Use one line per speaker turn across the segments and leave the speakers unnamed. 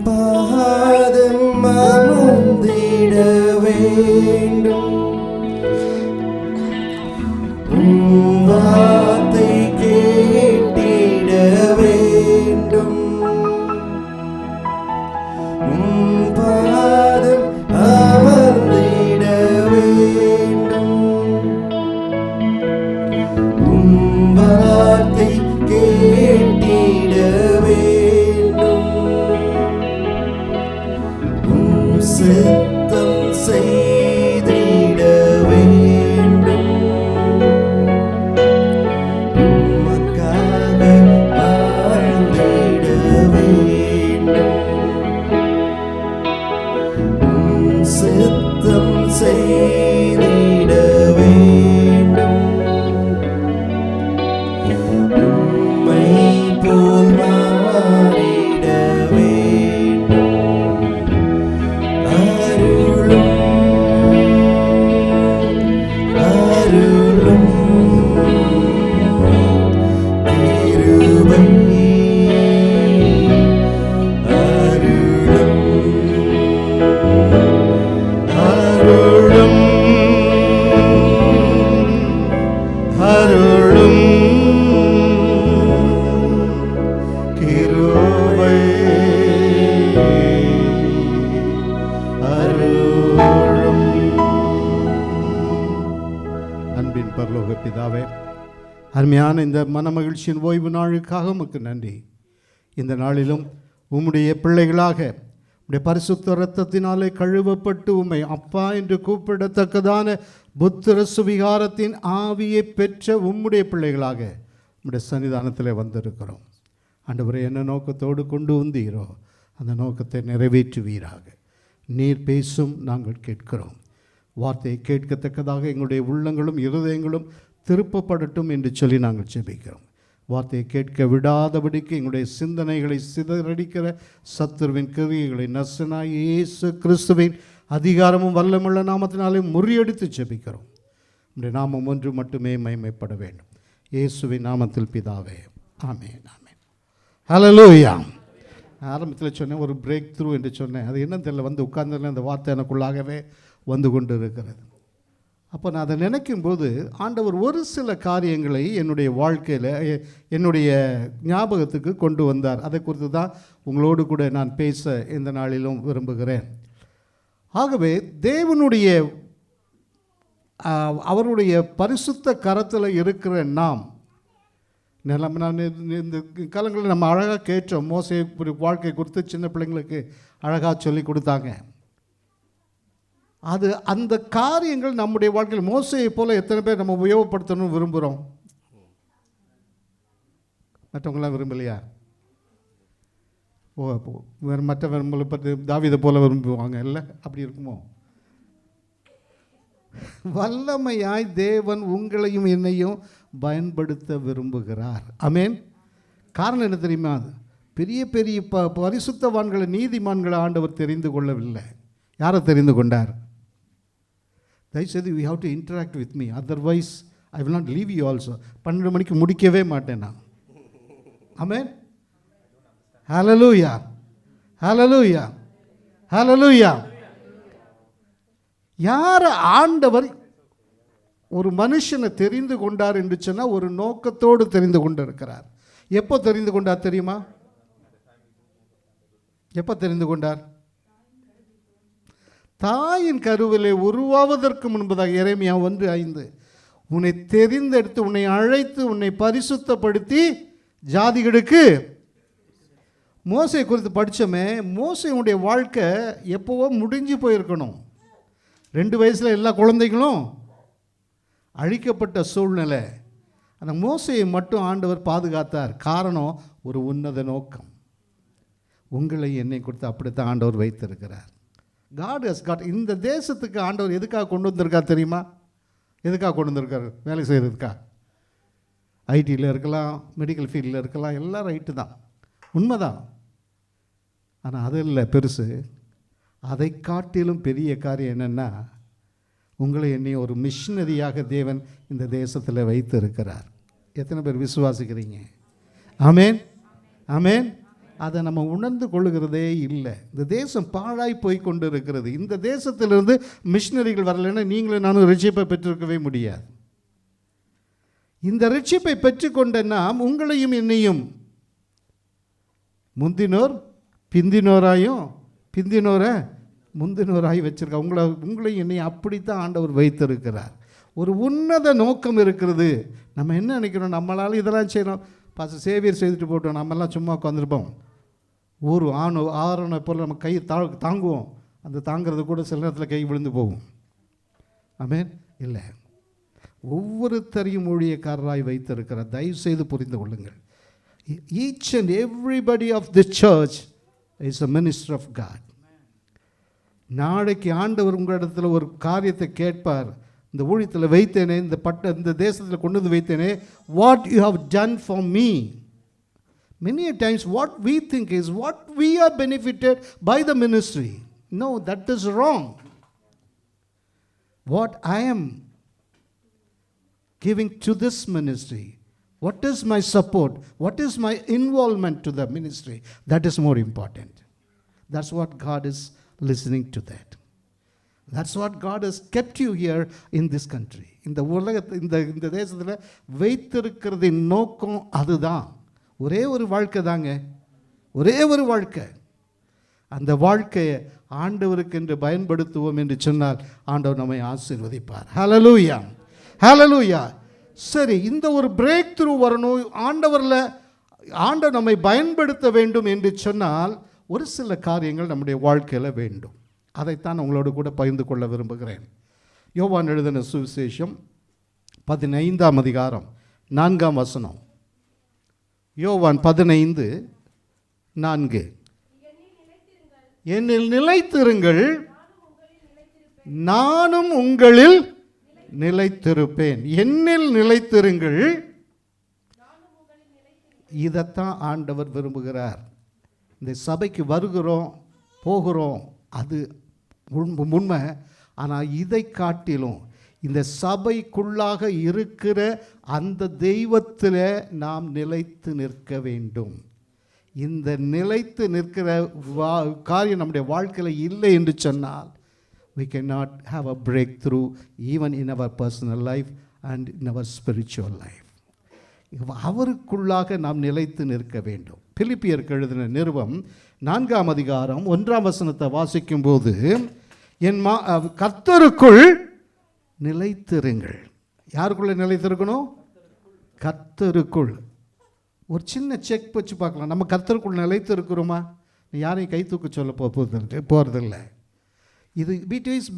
பாதம் அமர்ந்திட வேண்டும், வார்த்தை கேட்டிட வேண்டும். பாதம் அமர்ந்திட வேண்டும், வார்த்தை கேட்டிட வேண்டும். சித்தம் செய்திட வேண்டும், உமக்காக வாழ்ந்திட வேண்டும். சித்தம் செய்திட வேண்டும், உம்மை போல் மாறிட வேண்டும். அருளும் அருளும் கிருபை, அருளும் அருளும் அருளும் கிருபை, அருளும்.
அன்பின் பரலோக பிதாவே, அருமையான இந்த மனமகிழ்ச்சியின் ஓய்வு நாளுக்காக உமக்கு நன்றி. இந்த நாளிலும் உம்முடைய பிள்ளைகளாக உம்முடைய பரிசுத்த இரத்தத்தினாலே கழுவப்பட்டு உம்மை அப்பா என்று கூப்பிடத்தக்கதான புத்திர சுவிகாரத்தின் ஆவியை பெற்ற உம்முடைய பிள்ளைகளாக உம்முடைய சன்னிதானத்தில் வந்திருக்கிறோம். ஆண்டவரை என்ன நோக்கத்தோடு கொண்டு வந்தீரோ அந்த நோக்கத்தை நிறைவேற்றுவீராக. நீர் பேசும், நாங்கள் கேட்கிறோம். வார்த்தையை கேட்கத்தக்கதாக எங்களுடைய உள்ளங்களும் இருதயங்களும் திருப்பப்படட்டும் என்று சொல்லி நாங்கள் ஜெபிக்கிறோம். வார்த்தையை கேட்க விடாதபடிக்கு எங்களுடைய சிந்தனைகளை சிதறடிக்கிற சத்துருவின் கிரியைகளை நசனாய் இயேசு கிறிஸ்துவின் அதிகாரமும் வல்லமுள்ள நாமத்தினாலே முறியடித்து ஜெபிக்கிறோம். நம்முடைய நாமம் ஒன்று மட்டுமே மகிமைப்பட வேண்டும். இயேசுவின் நாமத்தில் பிதாவே, ஆமென் ஆமென். ஹல்லேலூயா. ஆரம்பத்தில் சொன்னேன் ஒரு பிரேக் த்ரூ என்று சொன்னேன். அது என்ன தெரியல, வந்து உட்கார்ந்ததில் அந்த வார்த்தை எனக்குள்ளாகவே வந்து கொண்டு இருக்கிறது. அப்போ நான் அதை நினைக்கும்போது ஆண்டவர் ஒரு சில காரியங்களை என்னுடைய வாழ்க்கையில் என்னுடைய ஞாபகத்துக்கு கொண்டு வந்தார். அதை குறித்து தான் உங்களோடு கூட நான் பேச இந்த நாளிலும் விரும்புகிறேன். ஆகவே தேவனுடைய அவருடைய பரிசுத்த கரத்தில் இருக்கிற நாம் இந்த காலங்களில் நம்ம அழகாக கேட்டோம். மோசே வாழ்க்கை குறித்து சின்ன பிள்ளைங்களுக்கு அழகாக சொல்லி கொடுத்தாங்க. அது அந்த காரியங்கள் நம்முடைய வாழ்க்கையில் மோசையை போல் எத்தனை பேர் நம்ம உபயோகப்படுத்தணும்னு விரும்புகிறோம்? மற்றவங்களாம் விரும்பலையா? வேறு மற்ற விரும்பலை பற்றி தாவீதை போல் விரும்புவாங்க இல்லை? அப்படி இருக்குமோ? வல்லமையாய் தேவன் உங்களையும் என்னையும் பயன்படுத்த விரும்புகிறார். ஆமென். காரணம் என்ன தெரியுமா? பெரிய பெரிய பரிசுத்தவான்களை நீதிமான்களை ஆண்டவர் தெரிந்து கொள்ளவில்லை. யாரை தெரிந்து கொண்டார்? தயவுசெய்து you have to interact with me, otherwise I will not leave you also. 12 மணிக்கு முடிக்கவே மாட்டேன் நான். ஆமென். ஹல்லேலூயா ஹல்லேலூயா ஹல்லேலூயா. யார் ஆண்டவர் ஒரு மனுஷனை தெரிந்து கொண்டார் என்று சொன்னால் ஒரு நோக்கத்தோடு தெரிந்து கொண்டு இருக்கிறார். எப்போ தெரிந்து கொண்டார் தெரியுமா? எப்போ தெரிந்து கொண்டார்? தாயின் கருவிலே உருவாவதற்கு முன்பதாக. எரேமியா 1:5 உன்னை தெரிந்தெடுத்து உன்னை அழைத்து உன்னை பரிசுத்தப்படுத்தி ஜாதிகளுக்கு. மோசே குறித்து படித்தோமே, மோசையுடைய வாழ்க்கை எப்போவோ முடிஞ்சு போயிருக்கணும். 2 வயசில் எல்லா குழந்தைகளும் அழிக்கப்பட்ட சூழ்நிலை. அந்த மோசையை மட்டும் ஆண்டவர் பாதுகாத்தார். காரணம், ஒரு உன்னத நோக்கம். உங்களை என்னை கொடுத்து அப்படித்தான் ஆண்டவர் வைத்திருக்கிறார். God has got. இந்த தேசத்துக்கு ஆண்டவர் எதுக்காக கொண்டு வந்திருக்கார் தெரியுமா? எதுக்காக கொண்டு வந்திருக்கார்? வேலை செய்கிறதுக்கா? ஐடியில் இருக்கலாம், மெடிக்கல் ஃபீல்டில் இருக்கலாம், எல்லாம் ரைட்டு தான், உண்மைதான். ஆனால் அது இல்லை பெருசு. அதை காட்டிலும் பெரிய காரியம் என்னென்னா, உங்களை என்னையும் ஒரு மிஷினரியாக தேவன் இந்த தேசத்தில் வைத்து இருக்கிறார். எத்தனை பேர் விசுவாசிக்கிறீங்க? ஆமேன் ஆமேன் அதை நம்ம உணர்ந்து கொள்ளுகிறதே இல்லை. இந்த தேசம் பாழாய் போய் கொண்டு இருக்கிறது. இந்த தேசத்திலிருந்து மிஷினரிகள் வரலைன்னா நீங்களும் நானும் ரட்சிப்பை பெற்றிருக்கவே முடியாது. இந்த ரட்சிப்பை பெற்றுக்கொண்ட நாம் உங்களையும் என்னையும் முந்தினோர் பிந்தினோராயும் பிந்தினோரை முந்தினோராய் வச்சிருக்க உங்களையும் என்னையும் அப்படித்தான் ஆண்டவர் வைத்திருக்கிறார். ஒரு உன்னத நோக்கம் இருக்கிறது. நம்ம என்ன நினைக்கிறோம், நம்மளால் இதெல்லாம் செய்யணும், சேவியர் செய்துட்டு போட்டோம், நம்மெல்லாம் சும்மா உட்காந்துருப்போம். ஒரு ஆரணை போல் நம்ம கை தாங்குவோம். அந்த தாங்கிறது கூட சில நேரத்தில் கை விழுந்து போகும். ஆமென். இல்லை, ஒவ்வொருத்தரையும் ஊழியக்காரராய் வைத்திருக்கிறார். தயவு செய்து புரிந்து கொள்ளுங்கள். Each and everybody of the church is a minister of God. நாளைக்கு ஆண்டவர் உங்களிடத்தில் ஒரு காரியத்தை கேட்பார். இந்த ஊழியத்தில் வைத்தேனே, இந்த தேசத்தில் கொண்டு வந்து வைத்தேனே, what you have done for me. Many a times what we think is what we are benefited by the ministry. No, that is wrong. What I am giving to this ministry, what is my support, what is my involvement to the ministry, that is more important. That's what God is listening to that. That's what God has kept you here in this country. இந்த இந்த தேசத்தில் வைத்திருக்கிறதின் நோக்கம் அதுதான். ஒரே ஒரு வாழ்க்கை தாங்க, ஒரே ஒரு வாழ்க்கை. அந்த வாழ்க்கையை ஆண்டவருக்கு என்று பயன்படுத்துவோம் என்று சொன்னால் ஆண்டவர் நம்மை ஆசீர்வதிப்பார். ஹல்லேலூயா, ஹல்லேலூயா. சரி, இந்த ஒரு பிரேக் த்ரூ வரணும், ஆண்டவர் நம்மை பயன்படுத்த வேண்டும் என்று சொன்னால் ஒரு சில காரியங்கள் நம்முடைய வாழ்க்கையில் வேண்டும். அதைத்தான் உங்களோடு கூட பகிர்ந்து கொள்ள விரும்புகிறேன். யோவான் எழுதின சுவிசேஷம் 15ஆம் அதிகாரம் 4ஆம் வசனம். யோவான் 15:4. என்னில் நிலைத்திருங்கள், நானும் உங்களில் நிலைத்திருப்பேன். என்னில் நிலைத்திருங்கள். இதைத்தான் ஆண்டவர் விரும்புகிறார். இந்த சபைக்கு வருகிறோம் போகிறோம் அது உண்மை. ஆனால் இதை காட்டிலும் இந்த சபைக்குள்ளாக இருக்கிற அந்த தெய்வத்தில் நாம் நிலைத்து நிற்க வேண்டும். இந்த நிலைத்து நிற்கிற காரியம் நம்முடைய வாழ்க்கையில் இல்லை என்று சொன்னால் we cannot have a breakthrough even in our personal life and in our spiritual life. அவருக்குள்ளாக நாம் நிலைத்து நிற்க வேண்டும். பிலிப்பியருக்கு எழுதின நிருபம் 4ஆம் அதிகாரம் 1ஆம் வசனத்தை வாசிக்கும் போது, என் கர்த்தருக்குள் நிலைத்திருங்கள். யாருக்குள்ள நிலைத்திருக்கணும்? கர்த்தருக்குள். ஒரு சின்ன செக் வச்சு பார்க்கலாம், நம்ம கர்த்தருக்குள் நிலைத்து இருக்கிறோமா? யாரையும் கை தூக்க சொல்ல போகிறதில்லை. இது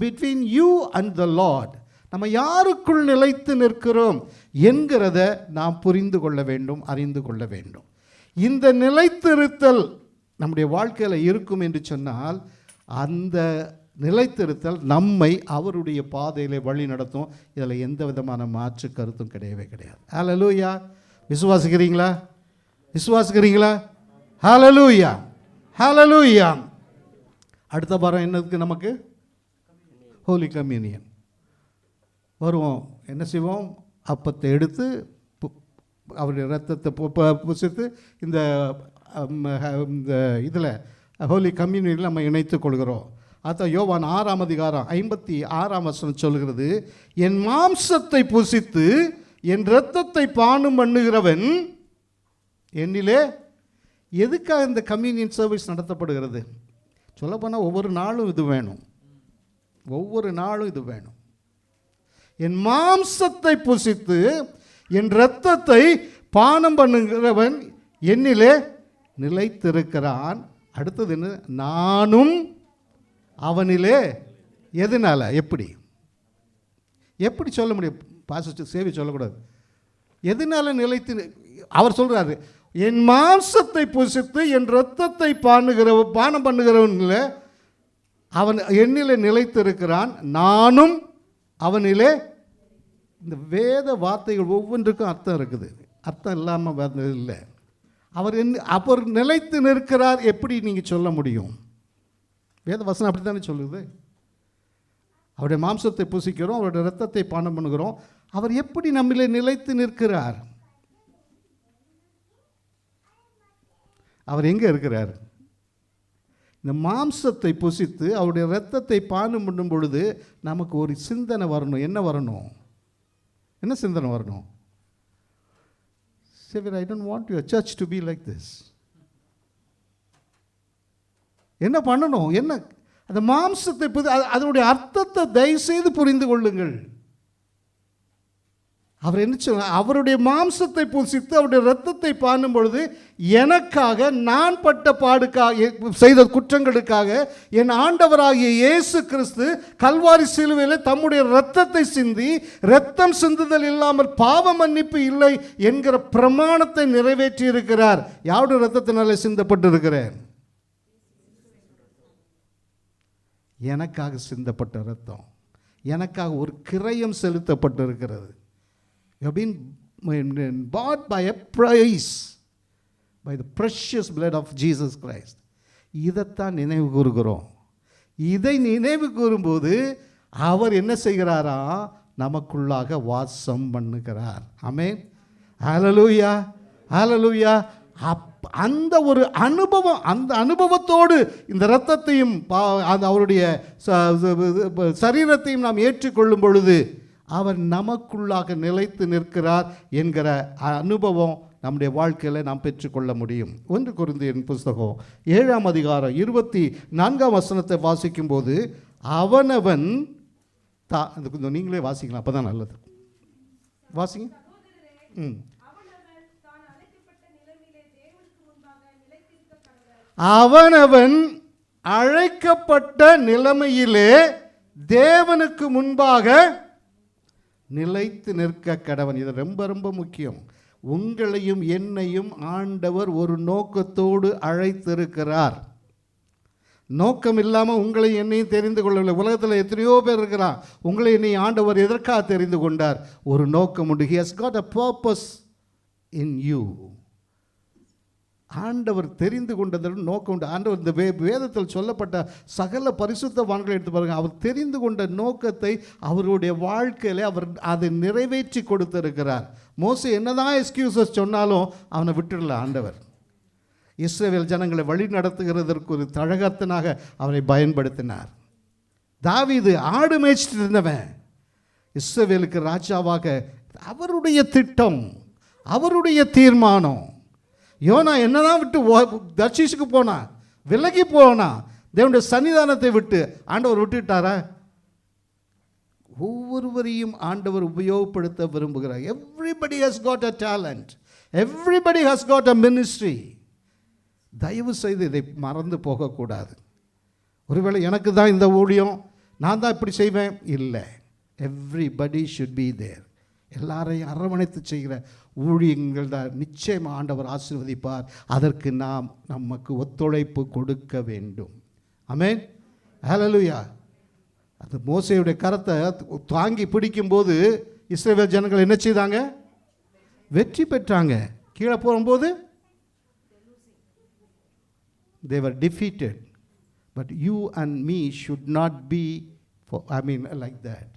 between you and the Lord. நம்ம யாருக்குள் நிலைத்து நிற்கிறோம் என்கிறத நாம் புரிந்து கொள்ள வேண்டும், அறிந்து கொள்ள வேண்டும். இந்த நிலைத்திருத்தல் நம்முடைய வாழ்க்கையில் இருக்கும் என்று சொன்னால் அந்த நிலைத்திருத்தல் நம்மை அவருடைய பாதையிலே வழி நடத்தும். இதில் எந்த விதமான மாற்று கருத்தும் கிடையவே கிடையாது. ஹல்லேலூயா. விசுவாசிக்கிறீங்களா? விசுவாசிக்கிறீங்களா? ஹல்லேலூயா, ஹல்லேலூயா. அடுத்த வாரம் என்னதுக்கு நமக்கு? ஹோலி கம்யூனியன் வருவோம். என்ன செய்வோம்? அப்பத்தை எடுத்து அவருடைய ரத்தத்தை புசித்து இந்த இதில் ஹோலி கம்யூனியனில் நம்ம இணைத்து கொள்கிறோம். அதான் யோவான் 6ஆம் அதிகாரம் 56ஆம் வசனம் சொல்கிறது, என் மாம்சத்தை புசித்து என் இரத்தத்தை பானம் பண்ணுகிறவன் என்னிலே. எதுக்காக இந்த கம்யூனியன் சர்வீஸ் நடத்தப்படுகிறது? சொல்லப்போனால் ஒவ்வொரு நாளும் இது வேணும், ஒவ்வொரு நாளும் இது வேணும். என் மாம்சத்தை புசித்து என் இரத்தத்தை பானம் பண்ணுகிறவன் என்னிலே நிலைத்திருக்கிறான். அடுத்தது என்ன? நானும் அவனிலே. எதனால? எப்படி எப்படி சொல்ல முடியும்? பாசிட்டிவ் சேவை சொல்லக்கூடாது. எதனால நிலைத்து? அவர் சொல்கிறாரு, என் மாம்சத்தை புசித்து என் இரத்தத்தை பானம் பண்ணுகிறவனில் அவன் என்னிலே நிலைத்திருக்கிறான், நானும் அவனிலே. இந்த வேத வார்த்தைகள் ஒவ்வொன்றுக்கும் அர்த்தம் இருக்குது, அர்த்தம் இல்லாமல் இல்லை. அவர் நிலைத்து நிற்கிறார் எப்படி நீங்கள் சொல்ல முடியும்? வேத வசனம் அப்படி தானே சொல்லுது. அவருடைய மாம்சத்தை புசிக்கிறோம், அவருடைய இரத்தத்தை பானம் பண்ணுகிறோம். அவர் எப்படி நம்மளே நிலைத்து நிற்கிறார்? அவர் எங்கே இருக்கிறார்? இந்த மாம்சத்தை புசித்து அவருடைய இரத்தத்தை பானம் பண்ணும் பொழுது நமக்கு ஒரு சிந்தனை வரணும். என்ன வரணும்? என்ன சிந்தனை வரணும்? Savior, I don't want your church to be like this. என்ன பண்ணணும்? என்ன அந்த மாம்சத்தை அதனுடைய அர்த்தத்தை தயவுசெய்து புரிந்து கொள்ளுங்கள். அவர் என்ன சொன்னார்? அவருடைய மாம்சத்தை புசித்து அவருடைய இரத்தத்தை பானும் பொழுது எனக்காக, நான் பட்ட பாடுக்காக, செய்த குற்றங்களுக்காக என் ஆண்டவராகிய இயேசு கிறிஸ்து கல்வாரி சிலுவையில் தம்முடைய இரத்தத்தை சிந்தி, இரத்தம் சிந்துதல் இல்லாமல் பாவ மன்னிப்பு இல்லை என்கிற பிரமாணத்தை நிறைவேற்றி இருக்கிறார். யாருடைய இரத்தத்தினாலே சிந்தப்பட்டு இருக்கிறேன்? எனக்காக சிந்தப்பட்ட இரத்தம், எனக்காக ஒரு கிரயம் செலுத்தப்பட்டிருக்கிறது. You have been bought by a price, by the precious blood of Jesus Christ. இதைத்தான் நினைவு கூறுகிறோம். இதை நினைவு கூறும்போது அவர் என்ன செய்கிறாரா? நமக்குள்ளாக வாசம் பண்ணுகிறார். ஆமென், ஹல்லேலூயா, ஹல்லேலூயா. அந்த ஒரு அனுபவம், அந்த அனுபவத்தோடு இந்த இரத்தத்தையும் அவருடைய சரீரத்தையும் நாம் ஏற்றுக்கொள்ளும் பொழுது அவர் நமக்குள்ளாக நிலைத்து நிற்கிறார் என்கிற அனுபவம் நம்முடைய வாழ்க்கையில் நாம் பெற்றுக்கொள்ள முடியும். 1 கொரிந்தியர் புஸ்தகம் 7ஆம் அதிகாரம் 24ஆம் வசனத்தை வாசிக்கும் போது அவனவன் கொஞ்சம் நீங்களே வாசிக்கலாம், அப்போ தான் நல்லது. வாசிங்க. அவனவன் அழைக்கப்பட்ட நிலைமையிலே தேவனுக்கு முன்பாக நிலைத்து நிற்க கடவன். இது ரொம்ப ரொம்ப முக்கியம். உங்களையும் என்னையும் ஆண்டவர் ஒரு நோக்கத்தோடு அழைத்திருக்கிறார். நோக்கம் இல்லாமல் உங்களை என்னையும் தெரிந்து கொள்ளவில்லை. உலகத்தில் எத்தனையோ பேர் இருக்கிறான். உங்களை என்னையும் ஆண்டவர் எதற்காக தெரிந்து கொண்டார்? ஒரு நோக்கம் உண்டு. He has got a purpose in you. ஆண்டவர் தெரிந்து கொண்டதற்கு நோக்கம் உண்டு. ஆண்டவர் இந்த வேதத்தில் சொல்லப்பட்ட சகல பரிசுத்தவான்களை எடுத்து பாருங்கள். அவர் தெரிந்து கொண்ட நோக்கத்தை அவருடைய வாழ்க்கையில் அவர் அதை நிறைவேற்றி கொடுத்திருக்கிறார். மோசே என்னதான் எக்ஸ்கியூசஸ் சொன்னாலும் அவனை விட்டுடல ஆண்டவர். இஸ்ரவேல் ஜனங்களை வழி நடத்துகிறதற்கு ஒரு தழகத்தனாக அவரை பயன்படுத்தினார். தாவீது ஆடு மேய்ச்சிட்டு இருந்தவன் இஸ்ரவேலுக்கு ராஜாவாக அவருடைய திட்டம், அவருடைய தீர்மானம். யோனா என்னதான் விட்டு தர்ஷீஷுக்கு போனா, விலகி போனா, தேவனுடைய சன்னிதானத்தை விட்டு ஆண்டவர் விட்டுட்டாரா? ஒவ்வொருவரையும் ஆண்டவர் உபயோகப்படுத்த விரும்புகிறார். Everybody has got a talent. Everybody has got a ministry. தயவு செய்து இதை மறந்து போகக்கூடாது. ஒருவேளை எனக்கு தான் இந்த ஊழியம், நான் தான் இப்படி செய்வேன் இல்லை. Everybody should be there. எல்லாரையும் அரவணைத்து செய்கிற ஊழியங்கள் தான் நிச்சயமாக ஆண்டவர் ஆசீர்வதிப்பார். அதற்கு நாம் நமக்கு ஒத்துழைப்பு கொடுக்க வேண்டும். ஆமென், ஹல்லேலூயா. அது மோசேயுடைய கரத்தை தாங்கி பிடிக்கும்போது இஸ்ரவேல் ஜனங்கள் என்ன செய்தாங்க? வெற்றி பெற்றாங்க. கீழே போகும்போது they were defeated. But you and me should not be like that.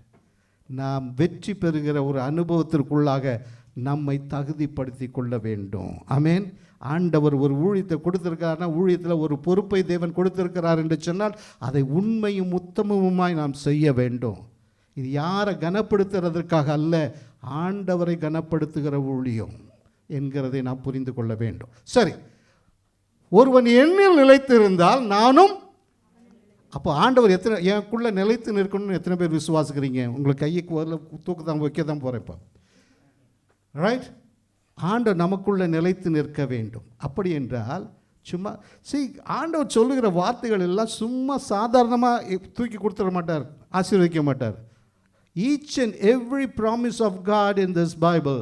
நாம் வெற்றி பெறுகிற ஒரு அனுபவத்திற்குள்ளாக நம்மை தகுதிப்படுத்தி கொள்ள வேண்டும். ஆமென். ஆண்டவர் ஒரு ஊழியத்தை கொடுத்திருக்காருன்னா, ஊழியத்தில் ஒரு பொறுப்பை தேவன் கொடுத்திருக்கிறார் என்று சொன்னால் அதை உண்மையும் உத்தமமுமாய் நாம் செய்ய வேண்டும். இது யாரை கனப்படுத்துறதற்காக அல்ல, ஆண்டவரை கனப்படுத்துகிற ஊழியம் என்கிறதை நாம் புரிந்து கொள்ள வேண்டும். சரி, ஒருவன் என்னில் நிலைத்திருந்தால் நானும். அப்போ ஆண்டவர் எத்தனை எனக்குள்ளே நிலைத்து நிற்கணும்னு எத்தனை பேர் விசுவாசிக்கிறீங்க? உங்களுக்கு கைக்கு வரல, தூக்க தான் வைக்க தான் போகிறேன் இப்போ. ரைட், ஆண்டவர் நமக்குள்ளே நிலைத்து நிற்க வேண்டும். அப்படி என்றால் சும்மா ஆண்டவர் சொல்லுகிற வார்த்தைகள் எல்லாம் சும்மா சாதாரணமாக தூக்கி கொடுத்துட மாட்டார், ஆசீர்வதிக்க மாட்டார். Each and every promise of God in this Bible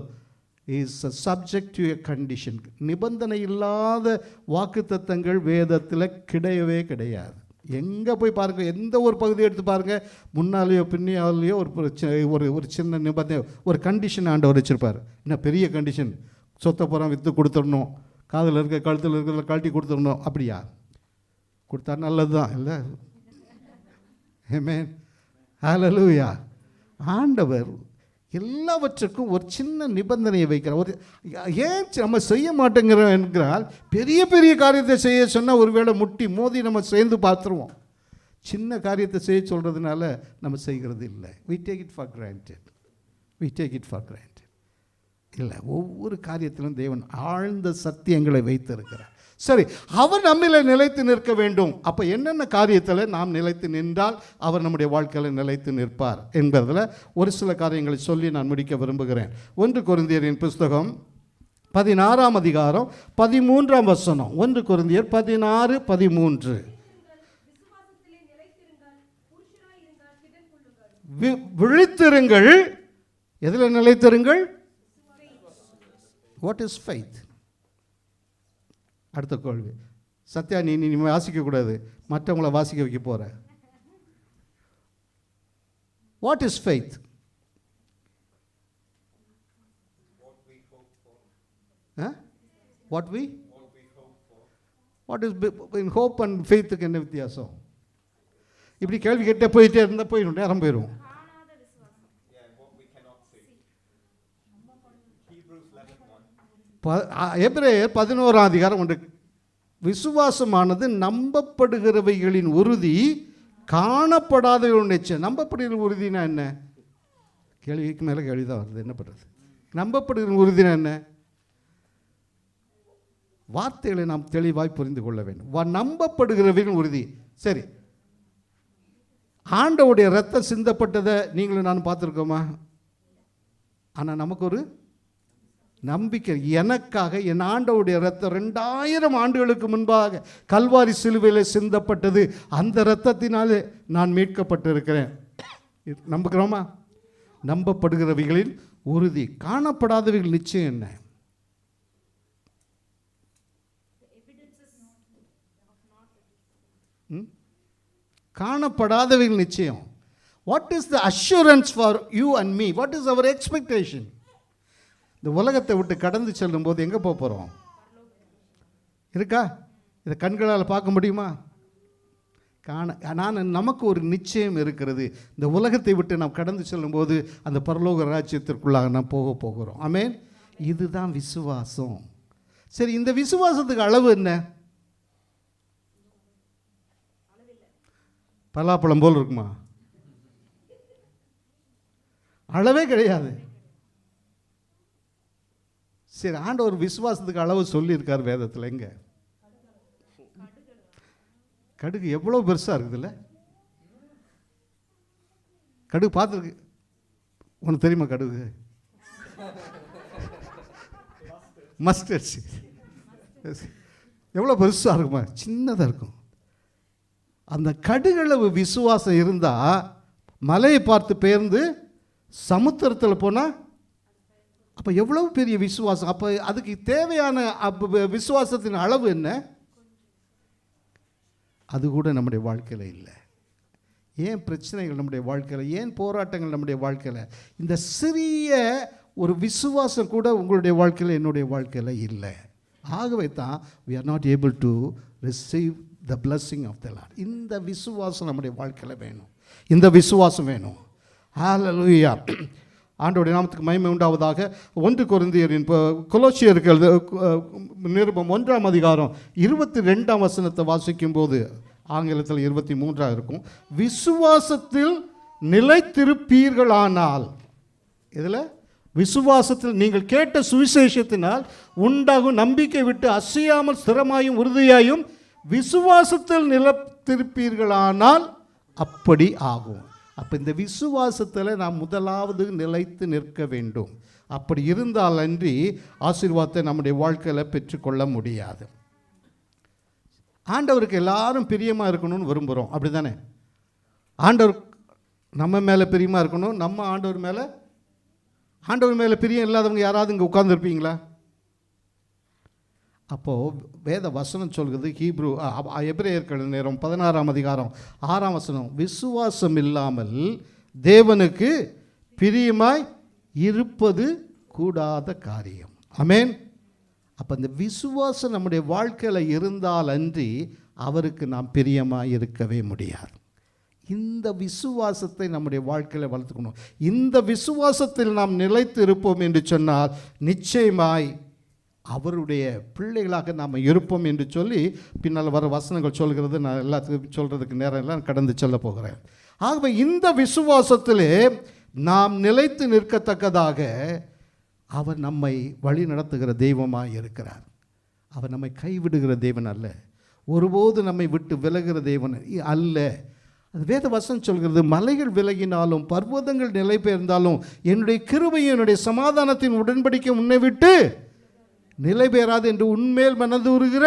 is subject to a condition. நிபந்தனை இல்லாத வாக்குத்தத்தங்கள் வேதத்தில் கிடையவே கிடையாது. எங்கே போய் பாருங்கள், எந்த ஒரு பகுதியை எடுத்து பாருங்கள், முன்னாலேயோ பின்னாலேயோ ஒரு சின்ன நிபந்தனை, ஒரு கண்டிஷன் ஆண்டவர் வச்சுருப்பார். என்ன பெரிய கண்டிஷன்? சொத்தை புறம் விற்று கொடுத்துடணும், காதில் இருக்க கழுத்தில் இருக்கிறத கழட்டி கொடுத்துடணும். அப்படியா? கொடுத்தா நல்லது தான் இல்லை? ஆமென், ஹல்லேலூயா. ஆண்டவர் எல்லாவற்றுக்கும் ஒரு சின்ன நிபந்தனையை வைக்கிறார். ஒரு ஏன் நம்ம செய்ய மாட்டேங்கிறோம் என்கிறால், பெரிய பெரிய காரியத்தை செய்ய சொன்னால் ஒருவேளை முட்டி மோதி நம்ம சேர்ந்து பார்த்துருவோம். சின்ன காரியத்தை செய்ய சொல்கிறதுனால நம்ம செய்கிறது இல்லை. we take it for granted. இல்லை, ஒவ்வொரு காரியத்திலும் தேவன் ஆழ்ந்த சத்தியங்களை வைத்திருக்கிறார். சரி, அவர் நம்மில நிலைத்து நிற்க வேண்டும். அப்போ என்னென்ன காரியத்தில் நாம் நிலைத்து நின்றால் அவர் நம்முடைய வாழ்க்கையில் நிலைத்து நிற்பார் என்பதில் ஒரு சில காரியங்களை சொல்லி நான் முடிக்க விரும்புகிறேன். 1 கொரிந்தியரின் புஸ்தகம் 16ஆம் அதிகாரம் 13ஆம் வசனம். 1 கொரிந்தியர் 16:13. விழித்திருங்கள். எதில் நிலைத்திருங்கள்? What is faith? அடுத்த கேள்வி. சத்யா, நீ வாசிக்கக்கூடாது, மற்றவங்கள வாசிக்க வைக்க போகிற. What is faith? What is hope and ஃபெய்த்துக்கு என்ன வித்தியாசம்? இப்படி கேள்வி கேட்டே போயிட்டே இருந்தால் போயிடும், நேரம் போயிடும். எபிரேயர் 11ஆம் அதிகாரம் 1. விசுவாசமானது நம்பப்படுகிறவைகளின் உறுதி, காணப்படாதவைகளின் நிச்சயம். நம்பப்படுகிற உறுதினா என்ன? கேள்விக்கு மேலே கேள்வி தான் வருது, என்ன பண்ணுறது? நம்பப்படுகிற உறுதினா என்ன? வார்த்தைகளை நாம் தெளிவாய் புரிந்து கொள்ள வேண்டும். நம்பப்படுகிறவைகளின் உறுதி. சரி, ஆண்டவருடைய ரத்தம் சிந்தப்பட்டதை நீங்களும் நான் பார்த்துருக்கோமா? ஆனால் நமக்கு ஒரு நம்பிக்கை, எனக்காக என் ஆண்டவருடைய ரத்தம் 2000 ஆண்டுகளுக்கு முன்பாக கல்வாரி சிலுவையில் சிந்தப்பட்டது, அந்த இரத்தத்தினாலே நான் மீட்கப்பட்டிருக்கிறேன். நம்புகிறோமா? நம்பப்படுகிறவைகளின் உறுதி, காணப்படாதவைகள் நிச்சயம். என்ன? காணப்படாதவைகள் நிச்சயம். What is the assurance for you and me? What is our expectation? இந்த உலகத்தை விட்டு கடந்து செல்லும் போது எங்கே போக போகிறோம்? இருக்கா? இதை கண்களால் பார்க்க முடியுமா? நமக்கு ஒரு நிச்சயம் இருக்கிறது. இந்த உலகத்தை விட்டு நாம் கடந்து செல்லும்போது அந்த பரலோக ராஜ்யத்திற்குள்ளாக நாம் போகிறோம். ஆமென். இதுதான் விசுவாசம். சரி, இந்த விசுவாசத்துக்கு அளவு என்ன? பலாப்பழம் போல் இருக்குமா? அளவே கிடையாது. சரி, ஆண்டவர் விசுவாசத்துக்கு அளவு சொல்லியிருக்கார் வேதத்தில். எங்க? கடுகு எவ்வளோ பெருசாக இருக்குதுல்ல? கடுகு பார்த்துருக்கு. உனக்கு தெரியுமா கடுகு? மஸ்டர்ட் எவ்வளோ பெருசாக இருக்குமா? சின்னதாக இருக்கும். அந்த கடுகளவு விசுவாசம் இருந்தால் மலையை பார்த்து பெயர்ந்து சமுத்திரத்தில் போனால் அப்போ எவ்வளவு பெரிய விசுவாசம்! அப்போ அதுக்கு தேவையான விசுவாசத்தின் அளவு என்ன? அது கூட நம்முடைய வாழ்க்கையில் இல்லை. ஏன் பிரச்சனைகள் நம்முடைய வாழ்க்கையில், ஏன் போராட்டங்கள் நம்முடைய வாழ்க்கையில்? இந்த சிறிய ஒரு விசுவாசம் கூட உங்களுடைய வாழ்க்கையில், என்னுடைய வாழ்க்கையில் இல்லை. ஆகவே தான் we are not able to receive the blessing of the Lord. இந்த விசுவாசம் நம்முடைய வாழ்க்கையில் வேணும். இந்த விசுவாசம் வேணும். ஹல்லேலூயா. ஆண்டவருடைய நாமத்துக்கு மகிமை உண்டாவதாக. 1 கொரிந்தியரின் கொலோசியருக்கு நிருபம் 1ஆம் அதிகாரம் 22ஆம் வசனத்தை வாசிக்கும் போது, ஆங்கிலத்தில் 23ஆக இருக்கும். விசுவாசத்தில் நிலைத்திருப்பீர்களானால், இதில் விசுவாசத்தில் நீங்கள் கேட்ட சுவிசேஷத்தினால் உண்டாகும் நம்பிக்கை விட்டு அசையாமல் ஸ்திரமாயும் உறுதியாயும் விசுவாசத்தில் நிலைத்திருப்பீர்களானால் அப்படி ஆகும். அப்போ இந்த விசுவாசத்தில் நாம் முதலாவது நிலைத்து நிற்க வேண்டும். அப்படி இருந்தால் அன்றி ஆசீர்வாதத்தை நம்முடைய வாழ்க்கையில் பெற்றுக்கொள்ள முடியாது. ஆண்டவருக்கு எல்லாரும் பிரியமாக இருக்கணும்னு விரும்புகிறோம், அப்படி தானே? ஆண்டவர் நம்ம மேலே பிரியமாக இருக்கணும். நம்ம ஆண்டவர் மேலே பிரியம் இல்லாதவங்க யாராவது இங்கே உட்கார்ந்துருப்பீங்களா? அப்போது வேத வசனம் சொல்கிறது, எபிரேயர்கள் நேரம் 16ஆம் அதிகாரம் 6ஆம் வசனம், விசுவாசம் இல்லாமல் தேவனுக்கு பிரியமாய் இருப்பது கூடாத காரியம். ஆமென். அப்போ இந்த விசுவாசம் நம்முடைய வாழ்க்கையில் இருந்தால் அன்றி அவருக்கு நாம் பிரியமாக இருக்கவே முடியாது. இந்த விசுவாசத்தை நம்முடைய வாழ்க்கையில் வளர்த்துக்கணும். இந்த விசுவாசத்தில் நாம் நிலைத்து இருப்போம் என்று சொன்னால் நிச்சயமாய் அவருடைய பிள்ளைகளாக நாம் இருப்போம் என்று சொல்லி பின்னால் வர வசனங்கள் சொல்கிறது. நான் எல்லாத்துக்கும் சொல்கிறதுக்கு நேரம் எல்லாம் கடந்து செல்ல போகிறேன். ஆகவே இந்த விசுவாசத்திலே நாம் நிலைத்து நிற்கத்தக்கதாக அவர் நம்மை வழி நடத்துகிற தெய்வமாக இருக்கிறார். அவர் நம்மை கைவிடுகிற தேவன் அல்ல, ஒருபோது நம்மை விட்டு விலகிற தேவன் அல்ல. அது வேத வசனம் சொல்கிறது, மலைகள் விலகினாலும் பர்வதங்கள் நிலை பெயர்ந்தாலும் என்னுடைய கிருபையும் என்னுடைய சமாதானத்தின் உடன்படிக்கை உன்னை விட்டு நிலை பெயராது என்று உன்மேல் மனதுருகிற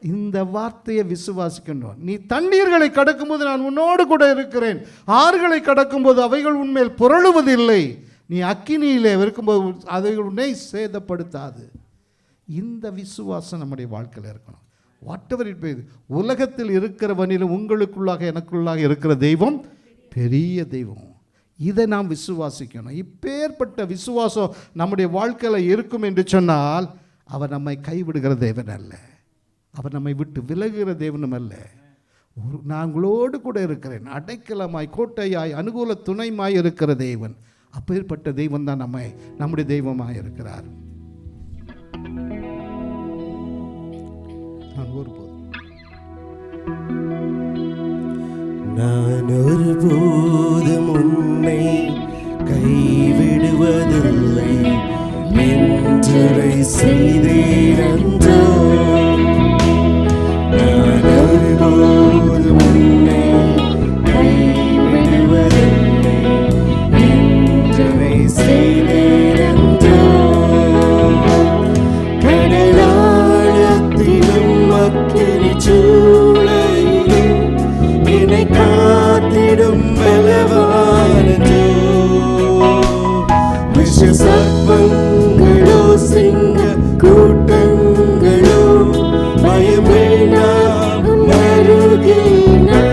இந்த வார்த்தையை விசுவாசிக்கணும். நீ தண்ணீர்களை கடக்கும்போது நான் உன்னோடு கூட இருக்கிறேன், ஆறுகளை கடக்கும்போது அவைகள் உன்மேல் புரளுவதில்லை, நீ அக்கினியிலே இருக்கும்போது அவைகள் உன்னை சேதப்படுத்தாது. இந்த விசுவாசம் நம்முடைய வாழ்க்கையில் இருக்கணும். Whatever it be. உலகத்தில் இருக்கிறவனிலும் உங்களுக்குள்ளாக எனக்குள்ளாக இருக்கிற தெய்வம் பெரிய தெய்வம். இதை நாம் விசுவாசிக்கணும். இப்பேற்பட்ட விசுவாசம் நம்முடைய வாழ்க்கையில் இருக்கும் என்று சொன்னால் அவர் நம்மை கைவிடுகிற தேவன் அல்ல, அவர் நம்மை விட்டு விலகுகிற தேவனும் அல்ல. நாங்களோடு கூட இருக்கிறேன், அடைக்கலமாய் கோட்டையாய் அனுகூல துணைமாய் இருக்கிற தேவன். அப்பேற்பட்ட தெய்வம் தான் நம்முடைய தெய்வமாக இருக்கிறார்.
நான் ஒருபோதும் உன்னை கைவிடுவதில்லை என்றுரை செய்தேனன்றோ. நான் ஒருபோதும் உன்னை கைவிடுவதில்லை என்றுரை செய்தேனன்றோ. கடலாழத்திலும் அக்கினி சூளையிலும் என்னை காத்திடும் பலவானோ. விஷ சர்ப்பங்களோ சிங்க கூட்டங்களோ பயமே நாம் அருகினார்.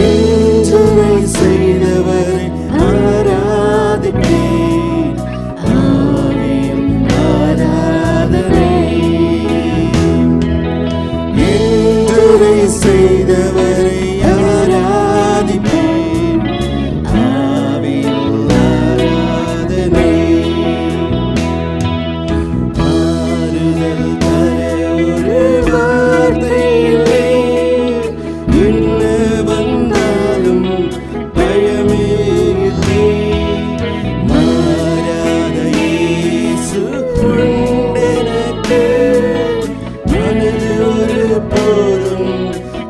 என்றுரை செய்தவரை ஆராதிப்பேன், ஆவியும் ஆராதனை. என்றுரை செய்தவரை ஆராதிப்பேன், ஆவியில் ஆராதனை. ஆறுதல் தர ஒரு வார்த்தையிலே என்ன வந்தாலும் பயமே இல்லை. மாறாத இயேசு உண்டெனக்கு, மனது ஒரு போதும்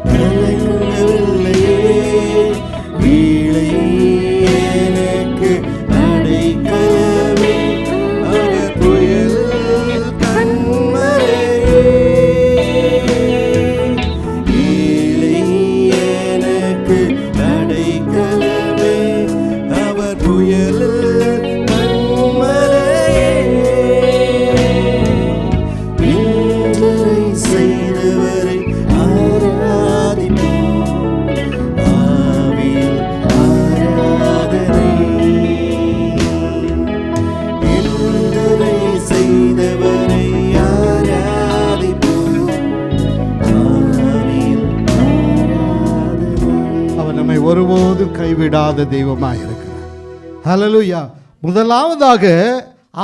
கலங்கவில்லையே. வீழை எனக்கு அடைக்கலமே, அவர் புயல் கண்மலையே. வீழை எனக்கு அடைக்கலமே, அவர் புயல் கண்மலையே. என்றுரை செய்தவரை ஆராதிப்போம், ஆவியில் ஆராதனை. என்றுரை செய்தவரை ஆராதிப்போம், ஆவியில் ஆராதனை.
அவர் நம்மை ஒருபோதும் கைவிடாத தெய்வமாக இருக்கிறார். ஹல்லேலூயா. முதலாவதாக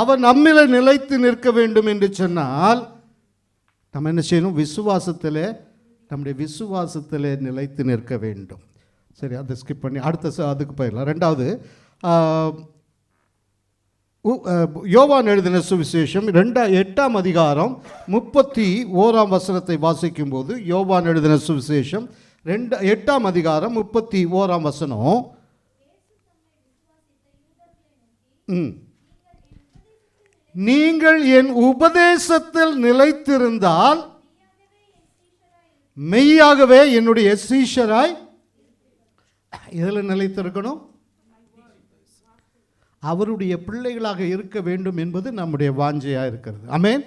அவர் நம்மில நிலைத்து நிற்க வேண்டும் என்று சொன்னால் நம்ம என்ன செய்யணும்? விசுவாசத்திலே, நம்முடைய விசுவாசத்திலே நிலைத்து நிற்க வேண்டும். சரி, அதை ஸ்கிப் பண்ணி அதுக்கு போயிடலாம். ரெண்டாவது, யோவான் எழுதின சுவிசேஷம் 8ஆம் அதிகாரம் 31ஆம் வசனத்தை வாசிக்கும்போது, யோவான் எழுதின சுவிசேஷம் 8ஆம் அதிகாரம் 31ஆம் வசனம். நீங்கள் என் உபதேசத்தில் நிலைத்திருந்தால் மெய்யாகவே என்னுடைய சீஷராய். இதில் நிலைத்திருக்கணும், அவருடைய பிள்ளைகளாக இருக்க வேண்டும் என்பது நம்முடைய வாஞ்சையாக இருக்கிறது. ஆமென்.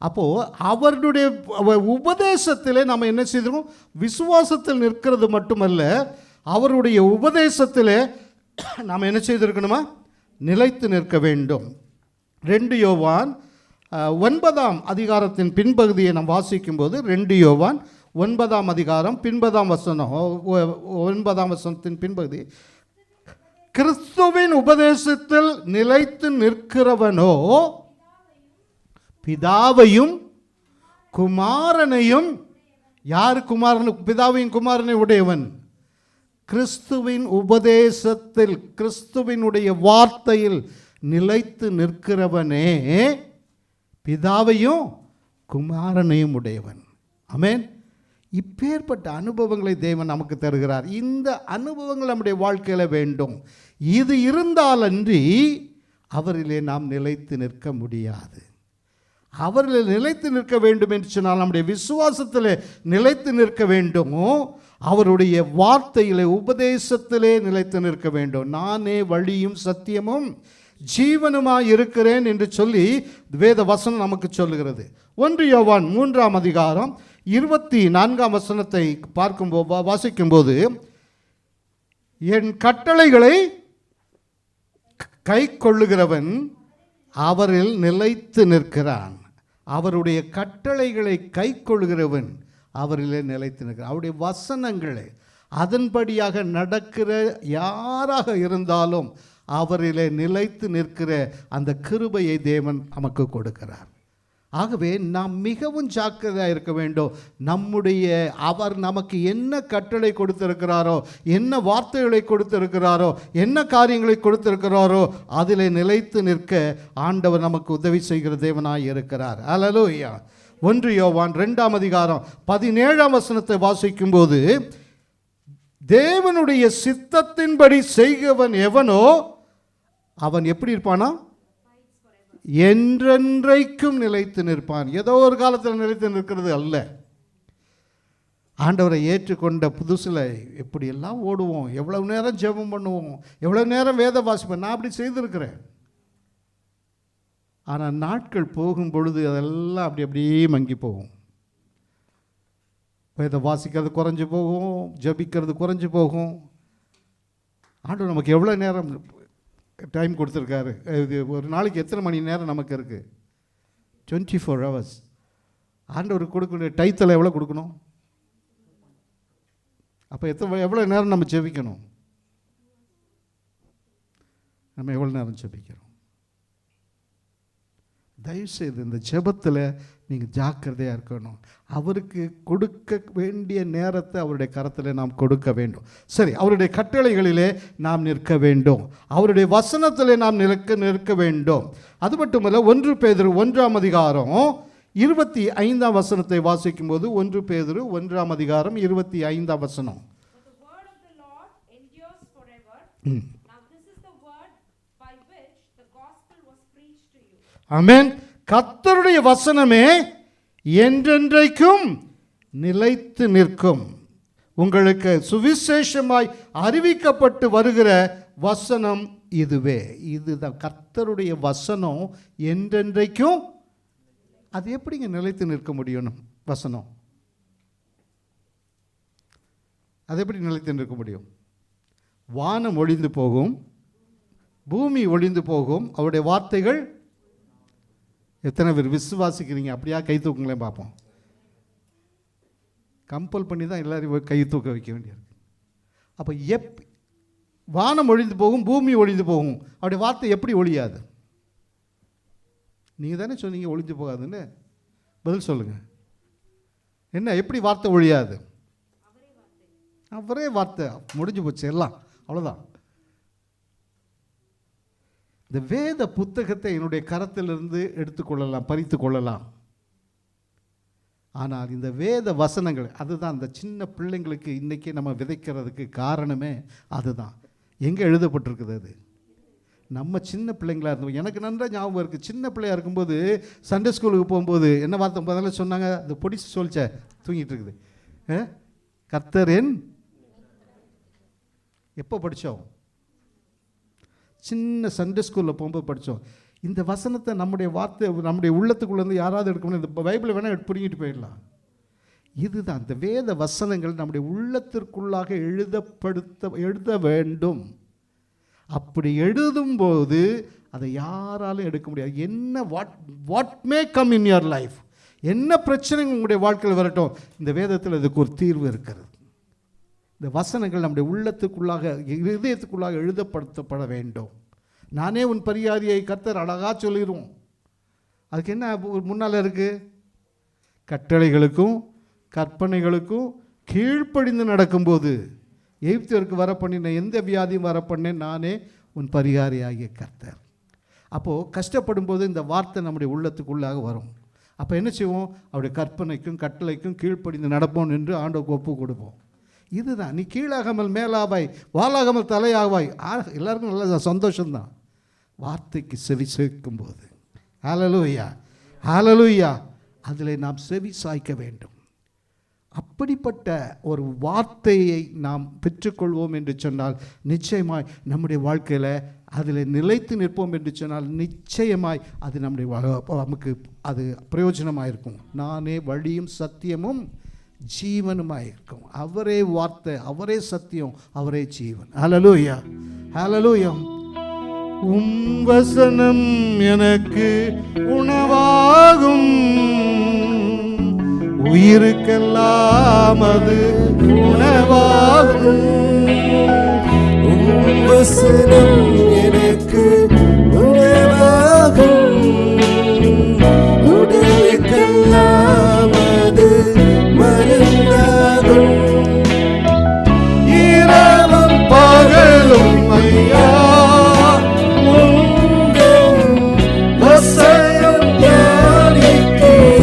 அப்போது அவருடைய உபதேசத்திலே நம்ம என்ன செய்திருக்கோம்? விசுவாசத்தில் நிற்கிறது மட்டுமல்ல, அவருடைய உபதேசத்திலே நாம் என்ன செய்திருக்கணுமா? நிலைத்து நிற்க வேண்டும். 2 யோவான் 9ஆம் அதிகாரத்தின் பின்பகுதியை நாம் வாசிக்கும்போது 2 யோவான் 9ஆம் அதிகாரம் பின்பதாம் வசனம், 9ஆம் வசனத்தின் பின்பகுதி, கிறிஸ்துவின் உபதேசத்தில் நிலைத்து நிற்கிறவனோ பிதாவையும் குமாரனையும், யார் குமாரன்? பிதாவையும் குமாரனை உடையவன். கிறிஸ்துவின் உபதேசத்தில், கிறிஸ்துவினுடைய வார்த்தையில் நிலைத்து நிற்கிறவனே பிதாவையும் குமாரனையும் உடையவன். ஆமென். இப்பேற்பட்ட அனுபவங்களை தேவன் நமக்கு தருகிறார். இந்த அனுபவங்கள் நம்முடைய வாழ்க்கையில் வேண்டும். இது இருந்தாலன்றி அவரிலே நாம் நிலைத்து நிற்க முடியாது. அவரில் நிலைத்து நிற்க வேண்டும் என்று சொன்னால் நம்முடைய விசுவாசத்தில் நிலைத்து நிற்க வேண்டும். அவருடைய வார்த்தையிலே, உபதேசத்திலே நிலைத்து நிற்க வேண்டும். நானே வழியும் சத்தியமும் ஜீவனுமாய் இருக்கிறேன் என்று சொல்லி வேத வசனம் நமக்கு சொல்லுகிறது. 1 யோவான் 3ஆம் அதிகாரம் 24ஆம் வசனத்தை வாசிக்கும்போது, என் கட்டளைகளை கை கொள்ளுகிறவன் அவரில் நிலைத்து நிற்கிறான். அவருடைய கட்டளைகளை கை கொள்ளுகிறவன் அவரிலே நிலைத்து நிற்கிறான். அவருடைய வசனங்களை அதன்படியாக நடக்கிற யாராக இருந்தாலும் அவரிலே நிலைத்து நிற்கிற அந்த கிருபையை தேவன் நமக்கு கொடுக்கிறார். ஆகவே நாம் மிகவும் ஜாக்கிரதையாக இருக்க வேண்டும். அவர் நமக்கு என்ன கட்டளை கொடுத்திருக்கிறாரோ, என்ன வார்த்தைகளை கொடுத்திருக்கிறாரோ, என்ன காரியங்களை கொடுத்திருக்கிறாரோ அதிலே நிலைத்து நிற்க ஆண்டவர் நமக்கு உதவி செய்கிற தேவனாய் இருக்கிறார். அல்லேலூயா. 1 யோவான் 2ஆம் அதிகாரம் 17ஆம் வசனத்தை வாசிக்கும்போது, தேவனுடைய சித்தத்தின்படி செய்கிறவன் எவனோ அவன் எப்படி இருப்பானா? என்றென்றைக்கும் நிலைத்து நிற்பான். ஏதோ ஒரு காலத்தில் நிலைத்து நிற்கிறது அல்ல. ஆண்டவரை ஏற்றுக்கொண்ட புதுசில் எப்படியெல்லாம் ஓடுவோம், எவ்வளவு நேரம் ஜெபம் பண்ணுவோம், எவ்வளவு நேரம் வேத வாசிப்போம். நான் அப்படி செய்திருக்கிறேன். ஆனால் நாட்கள் போகும் பொழுது அதெல்லாம் அப்படியே மங்கி போகும். வேத வாசிக்கிறது குறைஞ்சி போகும், ஜபிக்கிறது குறைஞ்சி போகும். ஆண்டவர் நமக்கு எவ்வளோ நேரம் டைம் கொடுத்துருக்காரு. இது ஒரு நாளைக்கு எத்தனை மணி நேரம் நமக்கு இருக்குது? 24 hours. ஆண்டவருக்கு கொடுக்கக்கூடிய டைத்தில் எவ்வளோ கொடுக்கணும்? அப்போ எவ்வளோ நேரம் நம்ம ஜெபிக்கணும்? நம்ம எவ்வளோ நேரம் ஜெபிக்கிறோம்? தயவுசெய்து இந்த ஜெபத்தில் நீங்கள் ஜாக்கிரதையாக இருக்கணும். அவருக்கு கொடுக்க வேண்டிய நேரத்தை அவருடைய கரத்தில் நாம் கொடுக்க வேண்டும். சரி, அவருடைய கட்டளைகளிலே நாம் நிற்க வேண்டும். அவருடைய வசனத்திலே நாம் நிற்க வேண்டும். அது மட்டுமல்ல, 1 பேதுரு 1ஆம் அதிகாரம் 25ஆம் வசனத்தை வாசிக்கும்போது, 1 பேதுரு 1ஆம் அதிகாரம் 25ஆம் வசனம். ஆமென். கர்த்தருடைய வசனமே என்றென்றைக்கும் நிலைத்து நிற்கும். உங்களுக்கு சுவிசேஷமாய் அறிவிக்கப்பட்டு வருகிற வசனம் இதுவே. இதுதான் கர்த்தருடைய வசனம். என்றென்றைக்கும் அது எப்படிங்க நிலைத்து நிற்க முடியும்? வசனம் அது எப்படி நிலைத்து நிற்க முடியும்? வானம் ஒழிந்து போகும், பூமி ஒழிந்து போகும், அவருடைய வார்த்தைகள். எத்தனை பேர் விசுவாசிக்கிறீங்க? அப்படியா கை தூக்குங்களேன் பார்ப்போம். கம்பல் பண்ணி தான் எல்லாரையும் கை தூக்க வைக்க வேண்டியிருக்கு. அப்போ வானம் ஒழிந்து போகும், பூமி ஒழிந்து போகும், அவருடைய வார்த்தை எப்படி ஒழியாது? நீங்கள் தானே சொன்னீங்க ஒழிஞ்சு போகாதுன்னு. பதில் சொல்லுங்கள். என்ன, எப்படி வார்த்தை ஒழியாது? அவரே வார்த்தை. முடிஞ்சு போச்சு எல்லாம், அவ்வளோதான். இந்த வேத புத்தகத்தை என்னுடைய கரத்திலிருந்து எடுத்துக்கொள்ளலாம், பறித்து கொள்ளலாம். ஆனால் இந்த வேத வசனங்கள், அதுதான் இந்த சின்ன பிள்ளைங்களுக்கு இன்றைக்கி நம்ம விதைக்கிறதுக்கு காரணமே அதுதான். எங்கே எழுதப்பட்டிருக்குது? அது நம்ம சின்ன பிள்ளைங்களாக இருந்தோம். எனக்கு நன்றாக ஞாபகம் இருக்குது. சின்ன பிள்ளையாக இருக்கும்போது சண்டே ஸ்கூலுக்கு போகும்போது என்ன வார்த்தை முதல்ல சொன்னாங்க? அது பொடிச்சு சொல்லிச்ச தூங்கிட்டு இருக்குது. கர்த்தரின் எப்போ படித்தோம்? சின்ன சண்டே ஸ்கூலில் போகும்போது படித்தோம். இந்த வசனத்தை நம்முடைய வார்த்தை நம்முடைய உள்ளத்துக்குள்ளேருந்து யாராவது எடுக்கணும். இந்த பைபிளை வேணால் பிடிங்கிட்டு போயிடலாம். இதுதான் இந்த வேத வசனங்கள் நம்முடைய உள்ளத்திற்குள்ளாக எழுத வேண்டும். அப்படி எழுதும்போது அதை யாராலும் எடுக்க முடியாது. என்ன what may come in your life, என்ன பிரச்சனை உங்களுடைய வாழ்க்கையில் வரட்டும், இந்த வேதத்தில் இதுக்கு ஒரு தீர்வு இருக்கிறது. இந்த வசனங்கள் நம்முடைய உள்ளத்துக்குள்ளாக, இதயத்துக்குள்ளாக எழுதப்படுத்தப்பட வேண்டும். நானே உன் பரிகாரியை கர்த்தர் அழகாக சொல்லிடுவோம். அதுக்கு என்ன முன்னால் இருக்குது? கட்டளைகளுக்கும் கற்பனைகளுக்கும் கீழ்ப்படிந்து நடக்கும்போது எகிப்தியருக்கு வர பண்ணின எந்த வியாதியும் வர பண்ணேன், நானே உன் பரிகாரியாகிய கர்த்தர். அப்போது கஷ்டப்படும் போது இந்த வார்த்தை நம்முடைய உள்ளத்துக்குள்ளாக வரும். அப்போ என்ன செய்வோம்? அவருடைய கற்பனைக்கும் கட்டளைக்கும் கீழ்ப்படிந்து நடப்போம் என்று ஆண்டவருக்கு ஒப்பு கொடுப்போம். இதுதான், நீ கீழாகாமல் மேலாவாய், வாலாகாமல் தலையாவாய். எல்லாருக்கும் நல்ல சந்தோஷம்தான் வார்த்தைக்கு செவி சேர்க்கும் போது. ஹல்லேலூயா, ஹல்லேலூயா. அதில் நாம் செவி சாய்க்க வேண்டும். அப்படிப்பட்ட ஒரு வார்த்தையை நாம் பெற்றுக்கொள்வோம் என்று சொன்னால் நிச்சயமாய் நம்முடைய வாழ்க்கையில் அதில் நிலைத்து நிற்போம் என்று சொன்னால் நிச்சயமாய் அது நம்முடைய நமக்கு அது பிரயோஜனமாக இருக்கும். நானே வழியும் சத்தியமும் ஜீவனுமாக இருக்கும். அவரே வார்த்தை, அவரே சத்தியம், அவரே ஜீவன். ஹல்லேலூயா, ஹல்லேலூயா. உம் வசனம் எனக்கு உணவாகும், உயிருக்கெல்லாம் அது உணவாகும்.
உம் வசனம் எனக்கு உணவாகும், உடலுக்கெல்லாம் அது மருந்தாகும்.
இரவும் பகலும் ஐயா
உங்கள் வசனம் தியானிக்கிறேன்.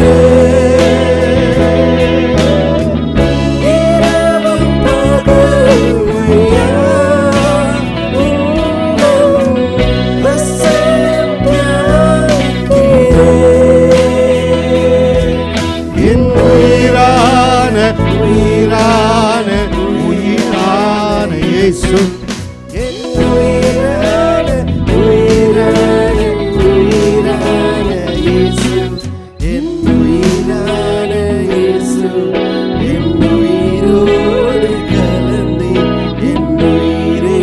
இரவும் பகலும் ஐயா உங்கள் வசனம் தியானிக்கிறேன்.
என் உயிரான உயிரான உயிரான இயேசு,
என் உயிரான உயிரான உயிரான இயேசு, என் உயிரான இயேசு, என் உயிரோடு கலந்து என் உயிரே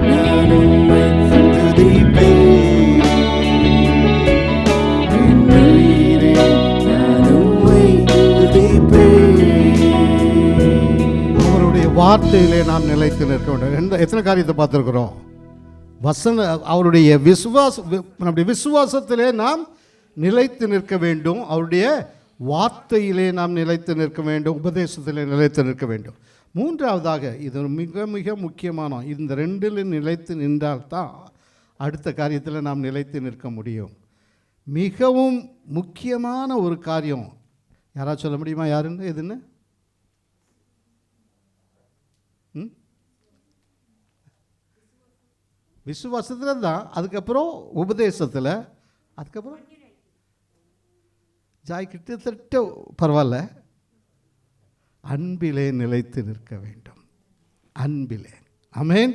நான் உம்மை துதிப்பேன். என் உயிரே நான் உம்மை துதிப்பேன்.
அவருடைய வார்த்தையிலே நாம் நிலைத்து நிற்க வேண்டும். எத்தனை காரியத்தை பார்த்துருக்கிறோம்? அவருடைய நம்முடைய விசுவாசத்திலே நாம் நிலைத்து நிற்க வேண்டும். அவருடைய வார்த்தையிலே நாம் நிலைத்து நிற்க வேண்டும். உபதேசத்திலே நிலைத்து நிற்க வேண்டும். மூன்றாவதாக, இது மிக மிக முக்கியமான, இந்த ரெண்டில் நிலைத்து நின்றால்தான் அடுத்த காரியத்தில் நாம் நிலைத்து நிற்க முடியும். மிகவும் முக்கியமான ஒரு காரியம், யாராவது சொல்ல முடியுமா? யாருன்னு, எதுன்னு? விசுவாசத்தில் தான், அதுக்கப்புறம் உபதேசத்தில், அதுக்கப்புறம் கிட்டத்தட்ட பரவாயில்ல, அன்பிலே நிலைத்து நிற்க வேண்டும். அன்பிலே. ஆமென்.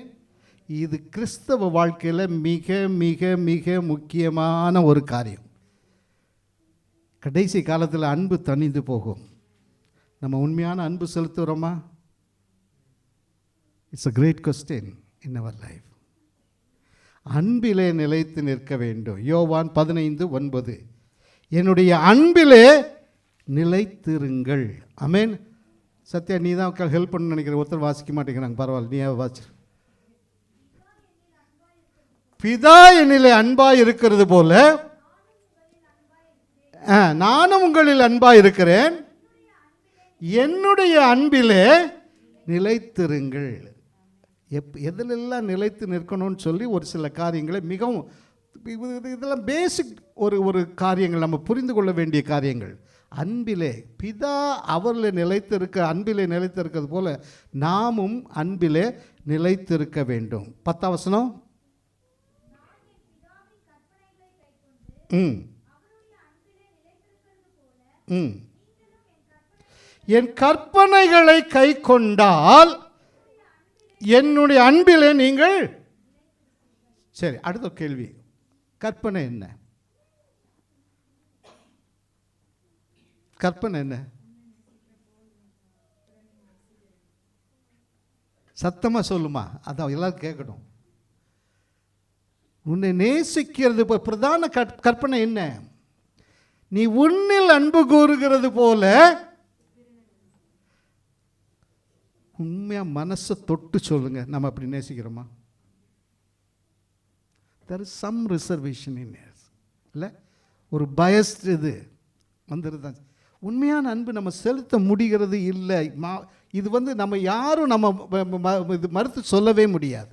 இது கிறிஸ்தவ வாழ்க்கையில் மிக மிக மிக முக்கியமான ஒரு காரியம். கடைசி காலத்தில் அன்பு தணிந்து போகும். நம்ம உண்மையான அன்பு செலுத்துகிறோமா? It's a great question in our life. அன்பிலே நிலைத்து நிற்க வேண்டும். யோவான் 15:9, என்னுடைய அன்பிலே நிலைத்திருங்கள். ஆமென். சத்யா, நீ தான் ஹெல்ப் பண்ண நினைக்கிற. ஒருத்தர் வாசிக்க மாட்டேங்கிறாங்க. பரவாயில்ல, நீ வாசி. பிதா என்னிலே அன்பாய் இருக்கிறது போல நானும் உங்களில் அன்பாய் இருக்கிறேன், என்னுடைய அன்பிலே நிலைத்திருங்கள். எதிலெல்லாம் நிலைத்து நிற்கணும்னு சொல்லி ஒரு சில காரியங்களை மிகவும் இதெல்லாம் பேசிக் ஒரு காரியங்கள், நம்ம புரிந்து கொள்ள வேண்டிய காரியங்கள். அன்பிலே பிதா அவரில் நிலைத்திருக்க, அன்பிலே நிலைத்திருக்கிறது போல நாமும் அன்பிலே நிலைத்திருக்க வேண்டும். 10ஆம் வசனம். என் கற்பனைகளை கை கொண்டால் என்னுடைய அன்பிலே நீங்கள். சரி, அடுத்த கேள்வி. கற்பனை என்ன? கற்பனை என்ன? சத்தமா சொல்லுமா, அதான் எல்லாரும் கேட்கணும். உன்னை நேசிக்கிறது பிரதான கற்பனை என்ன? நீ உன்னில் அன்பு கூறுகிறது போல. உண்மையாக மனசை தொட்டு சொல்லுங்க, நம்ம அப்படி நேசிக்கிறோமா? there is some reservation in us, இல்லை? ஒரு பயஸ்ட் இது வந்துடுதான். உண்மையான அன்பு நம்ம செலுத்த முடிகிறது இல்லை. இது நம்ம யாரும் இது மறுத்து சொல்லவே முடியாது.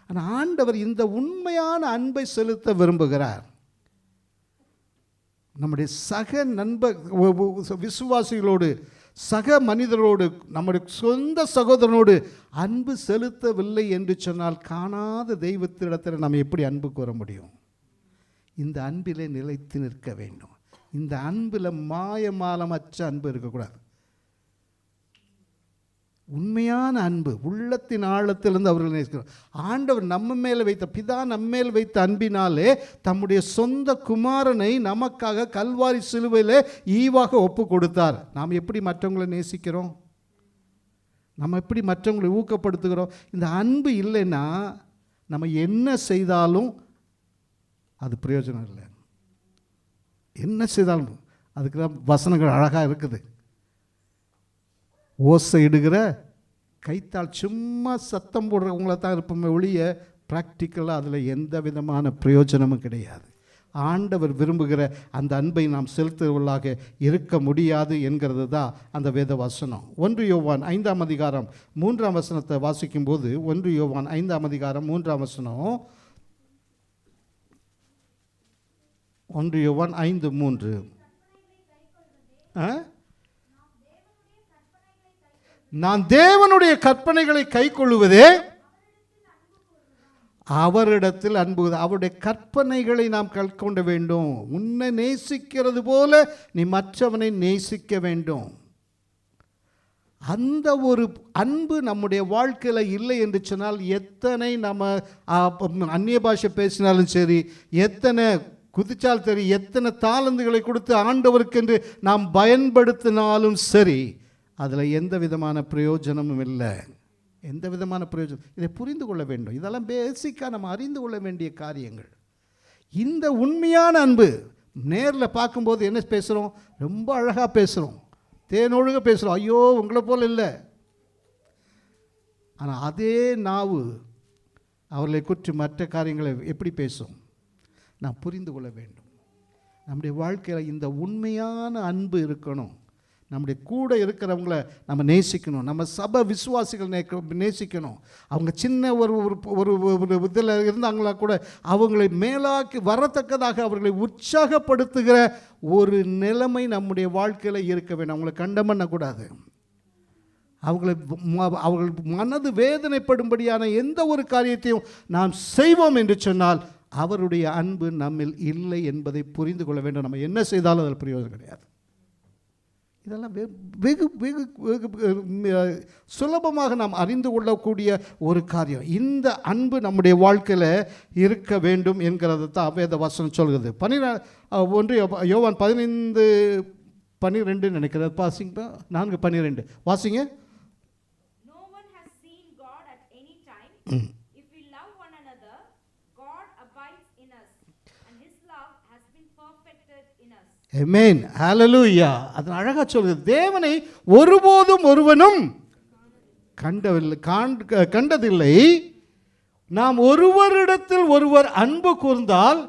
ஆனால் ஆண்டவர் இந்த உண்மையான அன்பை செலுத்த விரும்புகிறார். நம்முடைய சக விசுவாசிகளோடு, சக மனிதரோடு, நம்முடைய சொந்த சகோதரனோடு அன்பு செலுத்தவில்லை என்று சொன்னால் காணாத தெய்வத்திடத்தில் நம்ம எப்படி அன்பு கூற முடியும்? இந்த அன்பிலே நிலைத்து நிற்க வேண்டும். இந்த அன்பில் மாயமாலமற்ற அன்பு இருக்கக்கூடாது. உண்மையான அன்பு உள்ளத்தின் ஆழத்திலிருந்து அவர்கள் நேசிக்கிறோம். ஆண்டவர் நம்ம மேலே வைத்த, பிதா நம்ம மேல் வைத்த அன்பினாலே தம்முடைய சொந்த குமாரனை நமக்காக கல்வாரி சிலுவையில் ஈவாக ஒப்பு கொடுத்தார். நாம் எப்படி மற்றவங்களை நேசிக்கிறோம்? நம்ம எப்படி மற்றவங்களை ஊக்கப்படுத்துகிறோம்? இந்த அன்பு இல்லைன்னா நம்ம என்ன செய்தாலும் அது பிரயோஜனம் இல்லை. என்ன செய்தாலும் அதுக்கு தான் வசனங்கள் அழகாக இருக்குது. ஓசை இடுகிற கைத்தால் சும்மா சத்தம் போடுறவங்கள தான் இருப்போமே ஒழிய ப்ராக்டிக்கலாக அதில் எந்த விதமான பிரயோஜனமும் கிடையாது. ஆண்டவர் விரும்புகிற அந்த அன்பை நாம் செலுத்துவதாக இருக்க முடியாது என்கிறது தான் அந்த வேத வசனம். 1 யோவான் 5ஆம் அதிகாரம் 3ஆம் வசனத்தை வாசிக்கும்போது, 1 யோவான் 5ஆம் அதிகாரம் 3ஆம் வசனம், 1 யோவான் 5:3. நான் தேவனுடைய கற்பனைகளை கைக்கொள்ளுவதே அவரிடத்தில் அன்பு. அவருடைய கற்பனைகளை நாம் கைக்கொள்ள வேண்டும். உன்னை நேசிக்கிறது போல நீ மற்றவனை நேசிக்க வேண்டும். அந்த ஒரு அன்பு நம்முடைய வாழ்க்கையில் இல்லை என்று சொன்னால், எத்தனை நம்ம அந்நிய பாஷை பேசினாலும் சரி, எத்தனை குதிச்சால் சரி, எத்தனை தாளந்துகளை கொடுத்து ஆண்டவருக்கென்று நாம் பயன்படுத்தினாலும் சரி, அதில் எந்த விதமான பிரயோஜனமும் இல்லை. எந்த விதமான பிரயோஜனம்? இதை புரிந்து கொள்ள வேண்டும். இதெல்லாம் பேசிக்காக நம்ம அறிந்து கொள்ள வேண்டிய காரியங்கள். இந்த உண்மையான அன்பு நேரில் பார்க்கும்போது என்ன பேசுகிறோம்? ரொம்ப அழகாக பேசுகிறோம், தேனொழுக பேசுகிறோம், ஐயோ உங்களை போல் இல்லை. ஆனால் அதே நாவு அவர்களை குறித்து மற்ற காரியங்களை எப்படி பேசும்? நாம் புரிந்து கொள்ள வேண்டும். நம்முடைய வாழ்க்கையில் இந்த உண்மையான அன்பு இருக்கணும். நம்முடைய கூட இருக்கிறவங்கள நம்ம நேசிக்கணும். நம்ம சபை விசுவாசிகள் நேசிக்கணும். அவங்க சின்ன ஒரு இதில் இருந்தாங்களா கூட அவங்களை மேலாக்கி வரத்தக்கதாக அவர்களை உற்சாகப்படுத்துகிற ஒரு நிலைமை நம்முடைய வாழ்க்கையில் இருக்க வேண்டும். அவங்களை கண்டம் பண்ணக்கூடாது. அவர்கள் மனது வேதனைப்படும்படியான எந்த ஒரு காரியத்தையும் நாம் செய்வோம் என்று சொன்னால் அவருடைய அன்பு நம்மில் இல்லை என்பதை புரிந்து கொள்ள வேண்டும். நம்ம என்ன செய்தாலும் அதில் பிரயோஜனம் கிடையாது. இதெல்லாம் வெகு வெகு வெகு சுலபமாக நாம் அறிந்து கொள்ளக்கூடிய ஒரு காரியம். இந்த அன்பு நம்முடைய வாழ்க்கையில் இருக்க வேண்டும் என்கிறத தான் வேத வசனம் சொல்கிறது. 1 யோவான் 15:12 நினைக்கிறது. வாசிங்க 4:12 வாசிங்க.
No one has seen God at any time. If we love one another, God abides in us, and his love has been perfected in us.
ஆமென், ஹல்லேலூயா. அது அழகாக சொல்கிறது. தேவனை ஒருபோதும் ஒருவனும் கண்டதில்லை. நாம் ஒருவரிடத்தில் ஒருவர் அன்பு கூர்ந்தால்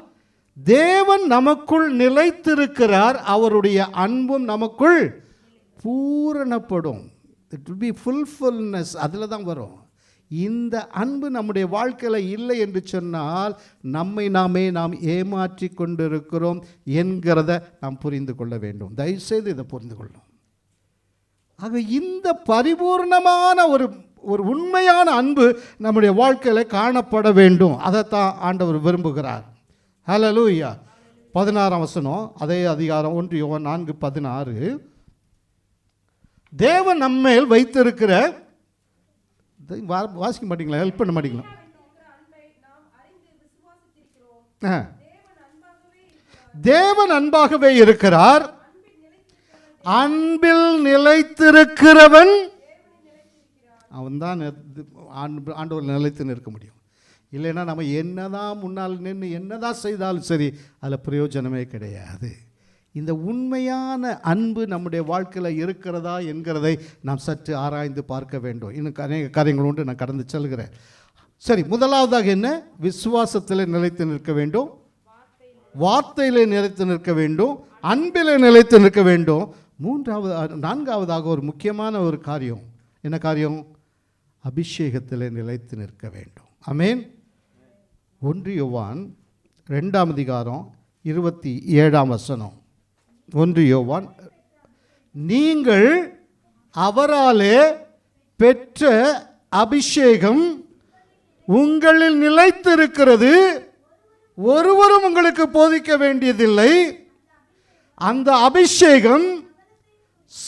தேவன் நமக்குள் நிலைத்திருக்கிறார், அவருடைய அன்பும் நமக்குள் பூரணப்படும். It will be fulfilness. அதில் தான் வரும். இந்த அன்பு நம்முடைய வாழ்க்கையில் இல்லை என்று சொன்னால் நாம் ஏமாற்றி கொண்டிருக்கிறோம் என்கிறத நாம் புரிந்து கொள்ள வேண்டும். தயவுசெய்து இதை புரிந்து கொள்ளும். ஆக இந்த பரிபூர்ணமான ஒரு உண்மையான அன்பு நம்முடைய வாழ்க்கையில் காணப்பட வேண்டும். அதைத்தான் ஆண்டவர் விரும்புகிறார். ஹல்லேலூயா. 16ஆம் வசனம், அதே அதிகாரம் 1 யோவான் 4:16. தேவன் நம்மேல் வைத்திருக்கிற, வாசிக்க மாட்டீங்களா? ஹெல்ப் பண்ண மாட்டீங்களா? தேவன் அன்பாகவே இருக்கிறார். அன்பில் நிலைத்திருக்கிறவன் அவன்தான் ஆண்டவர் நிலைத்து நிற்க முடியும். இல்லைன்னா நம்ம என்னதான் முன்னால் நின்று என்னதான் செய்தாலும் சரி அதில் பிரயோஜனமே கிடையாது. இந்த உண்மையான அன்பு நம்முடைய வாழ்க்கையில் இருக்கிறதா என்கிறதை நாம் சற்று ஆராய்ந்து பார்க்க வேண்டும். இன்னும் அநேக காரியங்கள் உண்டு, நான் கடந்து செல்கிறேன். சரி, முதலாவதாக என்ன? விசுவாசத்தில் நிலைத்து நிற்க வேண்டும், வார்த்தையிலே நிலைத்து நிற்க வேண்டும், அன்பிலே நிலைத்து நிற்க வேண்டும். நான்காவதாக ஒரு முக்கியமான ஒரு காரியம். என்ன காரியம்? அபிஷேகத்தில் நிலைத்து நிற்க வேண்டும். ஆமென். 1 யோவான் 2ஆம் அதிகாரம் 27ஆம் வசனம். 1 யோவான், நீங்கள் அவராலே பெற்ற அபிஷேகம் உங்களில் நிலைத்திருக்கிறது, ஒருவரும் உங்களுக்கு போதிக்க வேண்டியதில்லை. அந்த அபிஷேகம்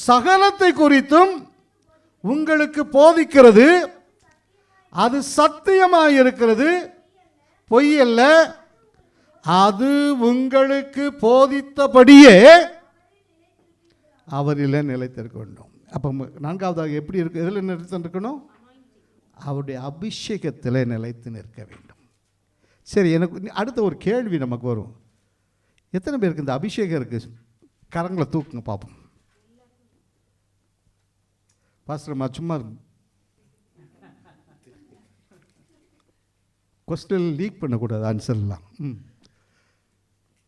சகலத்தை குறித்தும் உங்களுக்கு போதிக்கிறது. அது சத்தியமாயிருக்கிறது, பொய்யல்ல. அது உங்களுக்கு போதித்தபடியே அவரில் நிலைத்திருக்க வேண்டும். அப்போ நான்காவதாக எப்படி இருக்கு? எதில் நிலைத்திருக்கணும்? அவருடைய அபிஷேகத்தில் நிலைத்து நிற்க வேண்டும். சரி, எனக்கு அடுத்த ஒரு கேள்வி நமக்கு வரும். எத்தனை பேருக்கு இந்த அபிஷேகம் இருக்குது? கரங்களை தூக்குங்க பார்ப்போம். பாஸ்டர்மா சும்மா கொஸ்டின் லீக் பண்ணக்கூடாது, ஆன்சர்லாம்.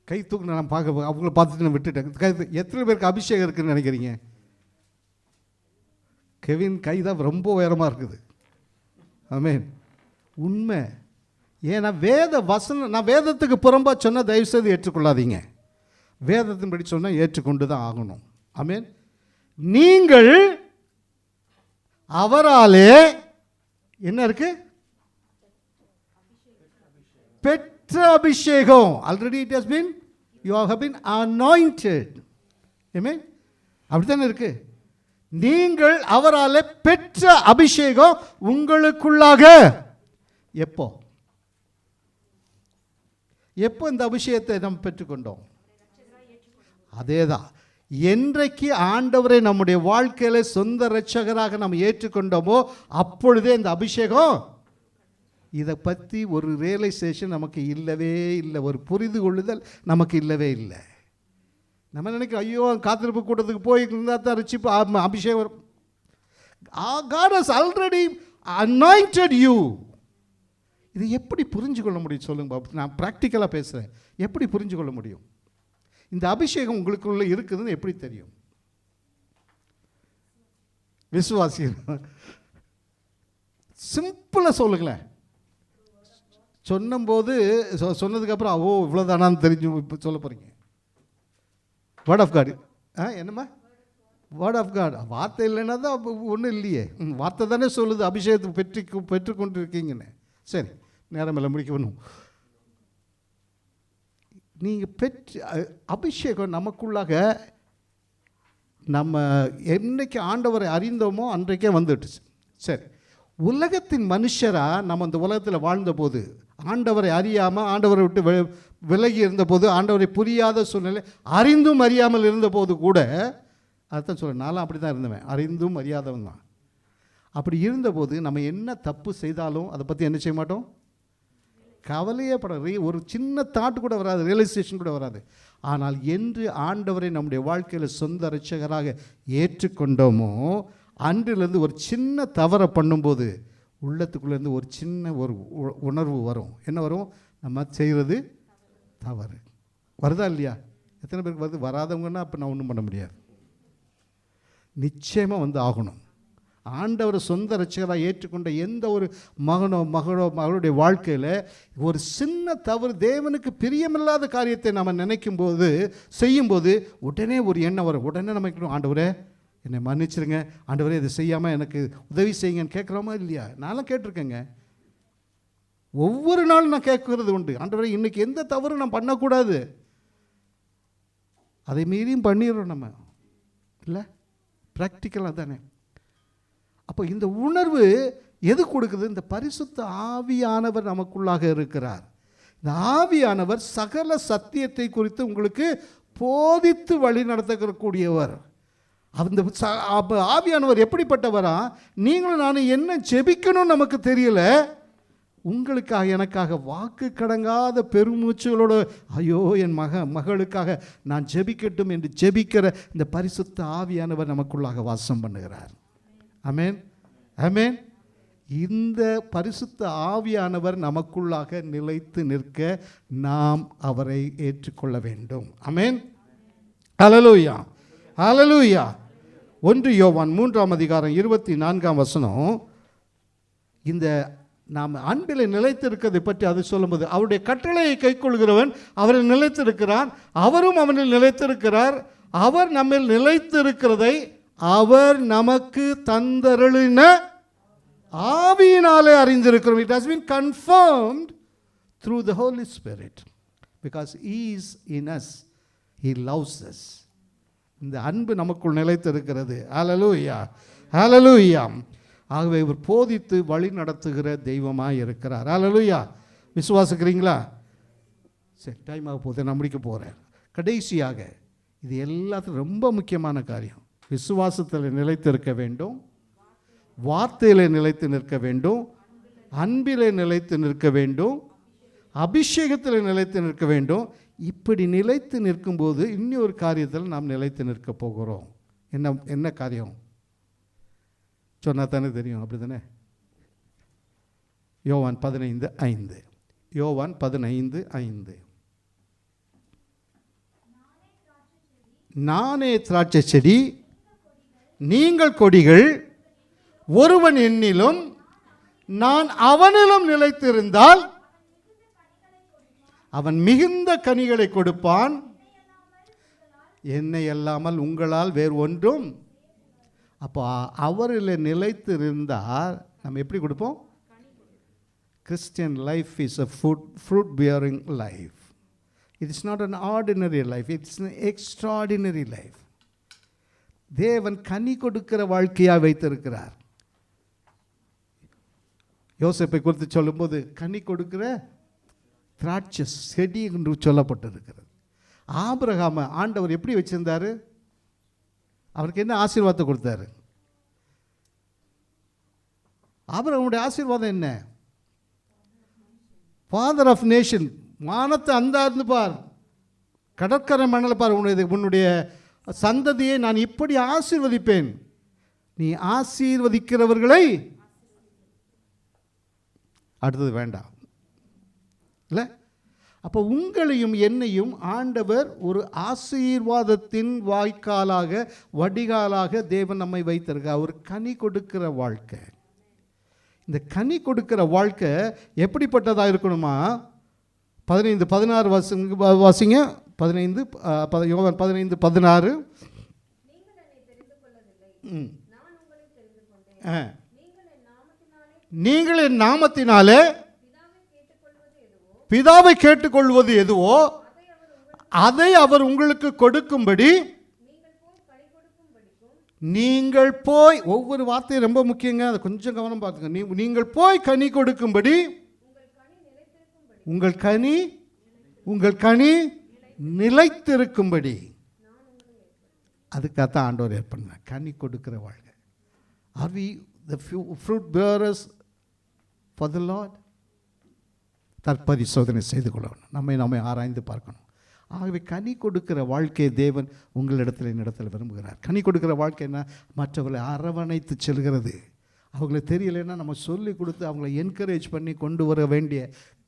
கை தூக்குன நான் பார்க்க, அவங்கள பார்த்துட்டு நான் விட்டுட்டேன். எத்தனை பேருக்கு அபிஷேகம் இருக்குதுன்னு நினைக்கிறீங்க? கெவின் கை தான் ரொம்ப உயரமாக இருக்குது. ஆமென். உண்மை. ஏன்னா வேத வசனம், நான் வேதத்துக்கு புறம்பாக சொன்னால் தயவுசெய்து ஏற்றுக்கொள்ளாதீங்க. வேதத்தின்படி சொன்னால் ஏற்றுக்கொண்டு தான் ஆகணும். ஆமென். நீங்கள் அவராலே என்ன இருக்கு? பெற்ற அபிஷேகம். Already it has been, you have been anointed. Amen. அப்படித்தானே இருக்கு. நீங்கள் அவராலே பெற்ற அபிஷேகம் உங்களுக்குள்ளாக. எப்போ எப்போ இந்த அபிஷேகத்தை நாம் பெற்றுக்கொண்டோம்? அதேதான். என்றைக்கு ஆண்டவரை நம்முடைய வாழ்க்கையில் சொந்த இரட்சகராக நாம் ஏற்றுக்கொண்டோமோ அப்பொழுதே இந்த அபிஷேகம். இதை பற்றி ஒரு ரியலைசேஷன் நமக்கு இல்லவே இல்லை, ஒரு புரிந்து கொள்ளுதல் நமக்கு இல்லவே இல்லை. நம்ம நினைக்கிறோம், ஐயோ காத்திருப்பு கூட்டத்துக்கு போய் இருந்தால் தான் ரட்சிப்பு அபிஷேகம். God has already anointed you. இது எப்படி புரிஞ்சு கொள்ள முடியும் சொல்லுங்க பாபு? நான் ப்ராக்டிக்கலாக பேசுகிறேன். எப்படி புரிஞ்சு கொள்ள முடியும்? இந்த அபிஷேகம் உங்களுக்குள்ளே இருக்குதுன்னு எப்படி தெரியும்? விசுவாசி சிம்பிளாக சொல்லுங்களேன். சொன்னபோது சொன்னதுக்கப்புறம் ஓ இவ்வளோதானான்னு தெரிஞ்சு இப்போ சொல்ல போகிறீங்க. Word of God. என்னம்மா வேர்ட் ஆஃப் காட்? வார்த்தை இல்லைன்னா தான் ஒன்றும் இல்லையே. வார்த்தை தானே சொல்லுது அபிஷேகத்தை பெற்றுக்கொண்டு இருக்கீங்கன்னு. சரி, நேரம் எல்லாம் முடிக்க வேணும். நீங்கள் பெற்று அபிஷேகம் நமக்குள்ளாக நம்ம என்னைக்கு ஆண்டவரை அறிந்தோமோ அன்றைக்கே வந்துடுச்சு. சரி, உலகத்தின் மனுஷராக நம்ம இந்த உலகத்தில் வாழ்ந்தபோது, ஆண்டவரை அறியாமல் ஆண்டவரை விட்டு விலகி இருந்தபோது, ஆண்டவரை புரியாத சூழ்நிலை, அறிந்தும் அறியாமல் இருந்தபோது கூட, அதுதான் சொல்கிறேன், நானும் அப்படி தான் இருந்தவன், அறிந்தும் அறியாதவன் தான். அப்படி இருந்தபோது நம்ம என்ன தப்பு செய்தாலும் அதை பற்றி என்ன செய்ய மாட்டோம், கவலையே படாது. ஒரு சின்ன தாட் கூட வராது, ரியலைசேஷன் கூட வராது. ஆனால் என்று ஆண்டவரை நம்முடைய வாழ்க்கையில் சொந்த இரட்சகராக ஏற்றுக்கொண்டோமோ அன்றிலிருந்து ஒரு சின்ன தவறை பண்ணும்போது உள்ளத்துக்குள்ளேருந்து ஒரு சின்ன ஒரு உணர்வு வரும். என்ன வரும்? நம்ம செய்கிறது தவறு. வருதா இல்லையா? எத்தனை பேருக்கு வருது? வராதவங்கன்னா அப்போ நான் ஒன்றும் பண்ண முடியாது. நிச்சயமாக வந்து ஆகணும். ஆண்டவரை சொந்த இரட்சகராக ஏற்றுக்கொண்ட எந்த ஒரு மகளுடைய வாழ்க்கையில் ஒரு சின்ன தவறு, தேவனுக்கு பிரியமில்லாத காரியத்தை நம்ம நினைக்கும் போது, செய்யும்போது உடனே ஒரு எண்ணம் வரும். உடனே நம்ம ஆண்டவரே என்னை மன்னிச்சிருங்க, ஆண்டவரே இதை செய்யாமல் எனக்கு உதவி செய்யுங்கன்னு கேட்குறோமா இல்லையா? நானும் கேட்டிருக்கேங்க. ஒவ்வொரு நாளும் நான் கேட்கறது உண்டு. ஆண்டவரே இன்னைக்கு எந்த தவறு நான் பண்ணக்கூடாது, அதை மீறியும் பண்ணிடுறோம் நம்ம இல்லை? ப்ராக்டிக்கலாக தானே. அப்போ இந்த உணர்வு எது கொடுக்குது? இந்த பரிசுத்த ஆவியானவர் நமக்குள்ளாக இருக்கிறார். இந்த ஆவியானவர் சகல சத்தியத்தை குறித்து உங்களுக்கு போதித்து வழி நடத்தக்கூடியவர். அந்த ஆவியானவர் எப்படிப்பட்டவரா? நீங்களும் நானும் என்ன ஜெபிக்கணும்னு நமக்கு தெரியல, உங்களுக்காக எனக்காக வாக்கு கடங்காத பெருமூச்சுகளோடு ஐயோ என் மகளுக்காக நான் ஜெபிக்கட்டும் என்று ஜெபிக்கிற இந்த பரிசுத்த ஆவியானவர் நமக்குள்ளாக வாசம் பண்ணுகிறார். ஆமென், ஆமென். இந்த பரிசுத்த ஆவியானவர் நமக்குள்ளாக நிலைத்து நிற்க நாம் அவரை ஏற்றுக்கொள்ள வேண்டும். ஆமென், ஹல்லேலூயா, ஹல்லேலூயா. 1 யோவான் 3:24 இந்த நாம் அன்பில் நிலைத்திருக்கிறதை பற்றி அது சொல்லும்போது, அவருடைய கட்டளையை கைக்கொள்கிறவன் அவரில் நிலைத்திருக்கிறான், அவரும் அவனில் நிலைத்திருக்கிறார். அவர் நம்மில் நிலைத்திருக்கிறதை அவர் நமக்கு தந்தருளின ஆவியினாலே அறிந்திருக்கிறோம். It has been confirmed through the Holy Spirit because He is in us. He loves us. இந்த அன்பு நமக்குள் நிலைத்திருக்கிறது. ஹல்லேலூயா, ஹல்லேலூயா. ஆகவே இவர் போதித்து வழி நடத்துகிற தெய்வமாக இருக்கிறார். ஹல்லேலூயா. விசுவாசிக்கிறீங்களா? சரி, டைம் ஆக போகுது, நான் முடிக்க போகிறேன். கடைசியாக இது எல்லாத்துக்கும் ரொம்ப முக்கியமான காரியம். விசுவாசத்தில் நிலைத்திருக்க வேண்டும், வார்த்தையில் நிலைத்து நிற்க வேண்டும், அன்பிலே நிலைத்து நிற்க வேண்டும், அபிஷேகத்தில் நிலைத்து நிற்க வேண்டும். இப்படி நிலைத்து நிற்கும்போது இன்னொரு காரியத்தில் நாம் நிலைத்து நிற்க போகிறோம். என்ன காரியம் சொன்னால் தானே தெரியும், அப்படி தானே? யோவான் 15:5. யோவான் 15:5. நானே திராட்சை செடி, நீங்கள் கொடிகள். ஒருவன் என்னிலும் நான் அவனிலும் நிலைத்திருந்தால் அவன் மிகுந்த கனிகளை கொடுப்பான். என்னை அல்லாமல் உங்களால் வேறு ஒன்றும். அப்போ அவரில் நிலைத்திருந்தால் நம்ம எப்படி கொடுப்போம்? Christian life is a fruit bearing life. It is not an ordinary life, it's an extraordinary life. தேவன் கனி கொடுக்கிற வாழ்க்கையாக வைத்திருக்கிறார். யோசேப்பை குறித்து சொல்லும்போது கனி கொடுக்கிற திராட்சை செடி என்று சொல்லப்பட்டிருக்கிறது. ஆபிரகாமை ஆண்டவர் எப்படி வச்சிருந்தார்? அவருக்கு என்ன ஆசீர்வாதத்தை கொடுத்தாரு? ஆபிரகாமுடைய ஆசீர்வாதம் என்ன? Father of nation. வானத்தை அந்தார்ந்து பார், கடற்கரை மணலை பார், உன்னுடைய சந்ததியை நான் இப்படி ஆசீர்வதிப்பேன். நீ ஆசீர்வதிக்கிறவர்களை அடுத்தது வேண்டாம் இல்லை? அப்போ உங்களையும் என்னையும் ஆண்டவர் ஒரு ஆசீர்வாதத்தின் வாய்க்காலாக, வடிகாலாக தேவன் நம்மை வைத்திருக்கார். ஒரு கனி கொடுக்கிற வாழ்க்கை. இந்த கனி கொடுக்கிற வாழ்க்கை எப்படிப்பட்டதாக இருக்கணுமா? 15-16 வாசிங்க. 15-16. நீங்கள் என் நாமத்தினாலே பிதாவை கேட்டுக்கொள்வது எதுவோ அதை அவர் உங்களுக்கு கொடுக்கும்படி நீங்கள் போய், ஒவ்வொரு வார்த்தையும் ரொம்ப முக்கியங்க, அதை கொஞ்சம் கவனம் பார்த்துங்க. நீங்கள் போய் கனி கொடுக்கும்படி, உங்கள் கனி நிலைத்திருக்கும்படி. அதுக்காகத்தான் ஆண்டவர் ஏற்படுங்க கனி கொடுக்கிற வாழ்க்கை. Are we the fruit bearers for the Lord? தற்பரிசோதனை செய்து கொள்ளணும், நம்மை ஆராய்ந்து பார்க்கணும். ஆகவே கனி கொடுக்கிற வாழ்க்கையை தேவன் உங்களிடத்தில் விரும்புகிறார். கனி கொடுக்கிற வாழ்க்கைன்னா மற்றவர்களை அரவணைத்து செல்கிறது. அவங்களுக்கு தெரியலைன்னா நம்ம சொல்லி கொடுத்து அவங்கள என்கரேஜ் பண்ணி கொண்டு வர வேண்டிய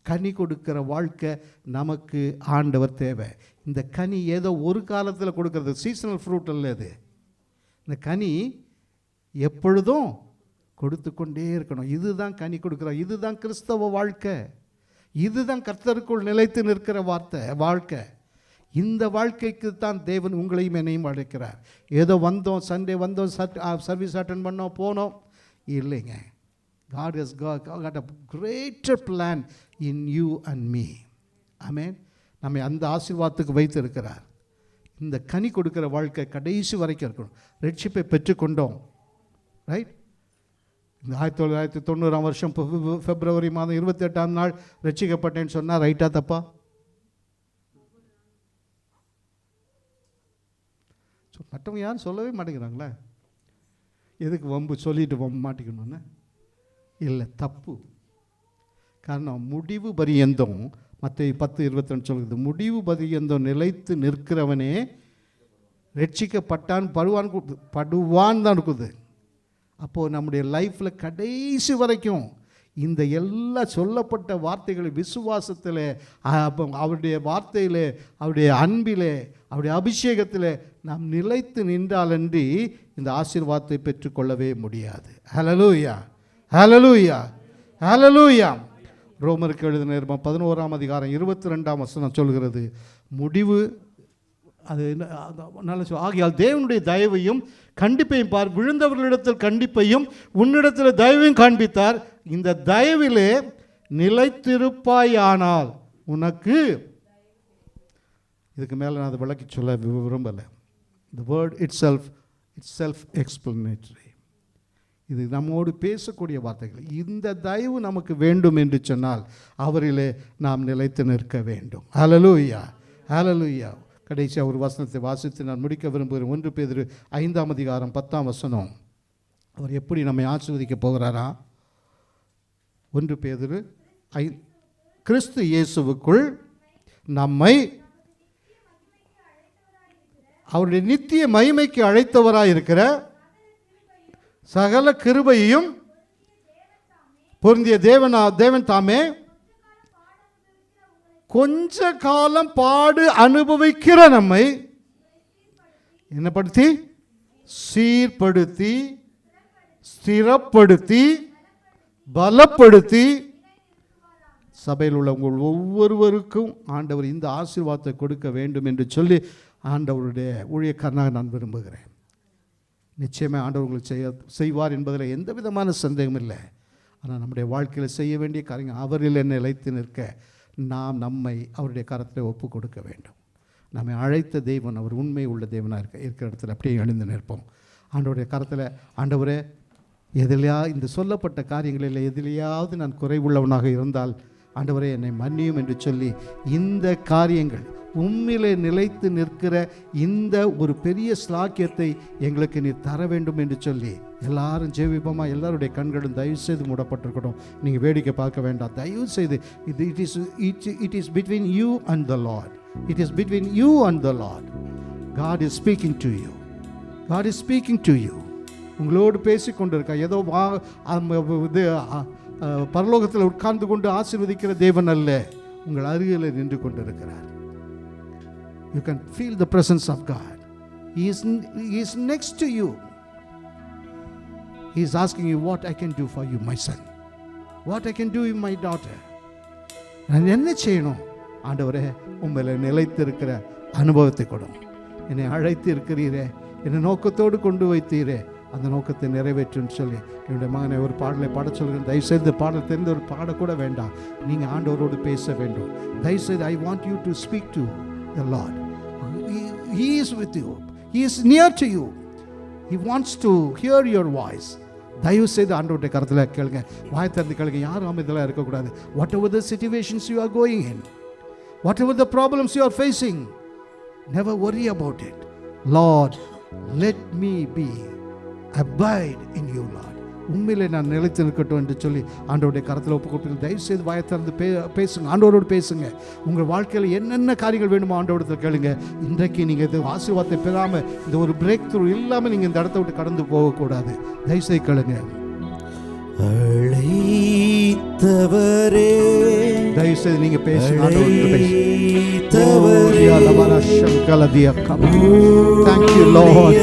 கனி கொடுக்கிற வாழ்க்கை நமக்கு ஆண்டவர் தேவை. இந்த கனி ஏதோ ஒரு காலத்தில் கொடுக்கறது, சீசனல் ஃப்ரூட் இல்லை அது. இந்த கனி எப்பொழுதும் கொடுத்து கொண்டே இருக்கணும். இதுதான் கனி கொடுக்குற, இதுதான் கிறிஸ்தவ வாழ்க்கை, இதுதான் கர்த்தருக்குள் நிலைத்து நிற்கிற வாழ்க்கை. இந்த வாழ்க்கைக்கு தான் தேவன் உங்களையும் என்னையும் அழைக்கிறார். ஏதோ வந்தோம், சண்டே வந்தோம், சர்வீஸ் அட்டன் பண்ணோம், போனோம், இல்லைங்க. God has got a greater plan in you and me. ஆமென். நம்மை அந்த ஆசீர்வாதத்துக்கு வைத்திருக்கிறார். இந்த கனி கொடுக்கிற வாழ்க்கை கடைசி வரைக்கும் இருக்கணும். ரட்சிப்பை பெற்றுக்கொண்டோம், ரைட்? இந்த 1990 பிப்ரவரி 28 ரட்சிக்கப்பட்டேன்னு சொன்னால் ரைட்டா தப்பா? மற்றவங்க யாரும் சொல்லவே மாட்டேங்கிறாங்களே. எதுக்கு வம்பு சொல்லிட்டு வம்பு மாட்டிக்கணும்னு? இல்லை, தப்பு. காரணம் முடிவு பரியந்தம் மத்தேயு 10:22 சொல்லுது, முடிவு பரியந்தம் நிலைத்து நிற்கிறவனே ரட்சிக்கப்பட்டான் படுவான் தான் இருக்குது. அப்போது நம்முடைய லைஃப்பில் கடைசி வரைக்கும் இந்த எல்லா சொல்லப்பட்ட வார்த்தைகளை விசுவாசத்தில், அவருடைய வார்த்தையில், அவருடைய அன்பிலே, அவருடைய அபிஷேகத்தில் நாம் நிலைத்து நின்றாலன்றி இந்த ஆசீர்வாதத்தை பெற்றுக்கொள்ளவே முடியாது. ஹல்லேலூயா, ஹல்லேலூயா, ஹல்லேலூயா. ரோமருக்கு எழுதின 11ஆம் அதிகாரம் 22ஆம் வசனம் சொல்கிறது, முடிவு அது நல்ல ஆகையால் தேவனுடைய தயவையும் கண்டிப்பையும் பார், விழுந்தவர்களிடத்தில் கண்டிப்பையும் உன்னிடத்தில் தயவையும் காண்பித்தார், இந்த தயவிலே நிலைத்திருப்பாயானால் உனக்கு. இதுக்கு மேலே நான் அதை விளக்கி சொல்ல விரும்பலை. The word itself, it's self-explanatory. இது நம்மோடு பேசக்கூடிய வார்த்தைகள். இந்த தயவு நமக்கு வேண்டும் என்று சொன்னால் அவரிலே நாம் நிலைத்து நிற்க வேண்டும். ஹல்லேலூயா, ஹல்லேலூயா. கடைசியாக ஒரு வசனத்தை வாசித்து நான் முடிக்க விரும்புகிறேன். 1 பேதுரு 5ஆம் அதிகாரம் 10ஆம் வசனம். அவர் எப்படி நம்மை ஆசீர்வதிக்க போகிறாரா? 1 பேதுரு கிறிஸ்து இயேசுவுக்குள் நம்மை அவருடைய நித்திய மகிமைக்கு அழைத்தவராய் இருக்கிற சகல கிருபையையும் பொருந்திய தேவன் தாமே கொஞ்ச காலம் பாடு அனுபவிக்கிற நம்மை என்னப்படுத்தி சீர்படுத்தி ஸ்திரப்படுத்தி பலப்படுத்தி சபையில் உள்ள உங்கள் ஒவ்வொருவருக்கும் ஆண்டவர் இந்த ஆசீர்வாதத்தை கொடுக்க வேண்டும் என்று சொல்லி ஆண்டவருடைய ஊழியக்காரனாக நான் விரும்புகிறேன். நிச்சயமாக ஆண்டவர் உங்களுக்கு செய்வார் என்பதில் எந்த விதமான சந்தேகம் இல்லை. ஆனால் நம்முடைய வாழ்க்கையில் செய்ய வேண்டிய காரியங்கள் அவரில் நிலைத்து நிற்க நாம் நம்மை அவருடைய கரத்தில் ஒப்பு கொடுக்க வேண்டும். நம்மை அழைத்த தெய்வன் அவர் உண்மை உள்ள தேவனாக இருக்கிற இடத்துல அப்படியே எழுந்து நிற்போம். ஆண்டவருடைய கரத்தில், ஆண்டவரே இந்த சொல்லப்பட்ட காரியங்களில் எதிலையாவது நான் குறைவுள்ளவனாக இருந்தால் ஆண்டவரே என்னை மன்னியும் என்று சொல்லி இந்த காரியங்கள் உம்மிலே நிலைத்து நிற்கிற இந்த ஒரு பெரிய ஸ்லாக்கியத்தை எங்களுக்கு நீர் தர வேண்டும் என்று சொல்லி எல்லாரும் ஜெபிப்போமா? எல்லாருடைய கண்களும் தயவு செய்து மூடப்பட்டிருக்கணும். நீங்கள் வேடிக்கை பார்க்க வேண்டாம். தயவு செய்து it is between you and the Lord. It is between you and the Lord. God is speaking to you. God is speaking to you. உங்களோடு பேசி கொண்டிருக்க ஏதோ இது பரலோகத்தில் உட்கார்ந்து கொண்டு ஆசீர்வதிக்கிற தேவன் அல்ல, உங்கள் அருகில் நின்று கொண்டிருக்கிறார். You can feel the presence of God. He is next to you. He is asking you, what I can do for you, my son? What I can do in my daughter? நான் என்ன செய்யணும்? ஆண்டவரே உங்களை நிலைத்திருக்கிற அனுபவத்தை கொடும். என்னை அழைத்து இருக்கிறீரே, என்னை நோக்கத்தோடு கொண்டு வைத்தீரே, அந்த நோக்கத்தை நிறைவேற்றுன்னு சொல்லி என்னுடைய மகனை ஒரு பாடலை பாட சொல்கிறேன். தயவுசெய்து பாடல் தெரிந்த ஒரு பாடக்கூட வேண்டாம், நீங்கள் ஆண்டவரோடு பேச வேண்டும். தயவுசெய்து I want you to speak to the Lord. He is with you. He is near to you. He wants to hear your voice. தயவு செய்து ஆண்டவருடைய கரத்தில் கேளுங்க, வாய் திறந்து கேளுங்க. யாரும் இதெல்லாம் இருக்கக்கூடாது. Whatever the situations you are going in, whatever the problems you are facing, never worry about it. Lord, let me abide in you, Lord. உண்மையிலே நான் நிலைத்து நிற்கட்டும் என்று சொல்லி ஆண்டவருடைய கரத்தில் ஒப்பு கொடுப்பீங்க. தயவு செய்து வாயை திறந்து பேசுங்க, ஆண்டவரோடு பேசுங்க. உங்கள் வாழ்க்கையில் என்னென்ன காரியங்கள் வேணுமோ ஆண்டவரத்தில் கேளுங்க. இன்றைக்கு நீங்கள் இது ஆசீர்வாதத்தை பெறாமல், இந்த ஒரு பிரேக் த்ரூ இல்லாமல் நீங்கள் இந்த இடத்த விட்டு கடந்து போகக்கூடாது. தயவு செய்து கேளுங்க.
அழைத்தவரே,
தயவு செய்து நீங்க பேசுங்க. Thank you, Lord.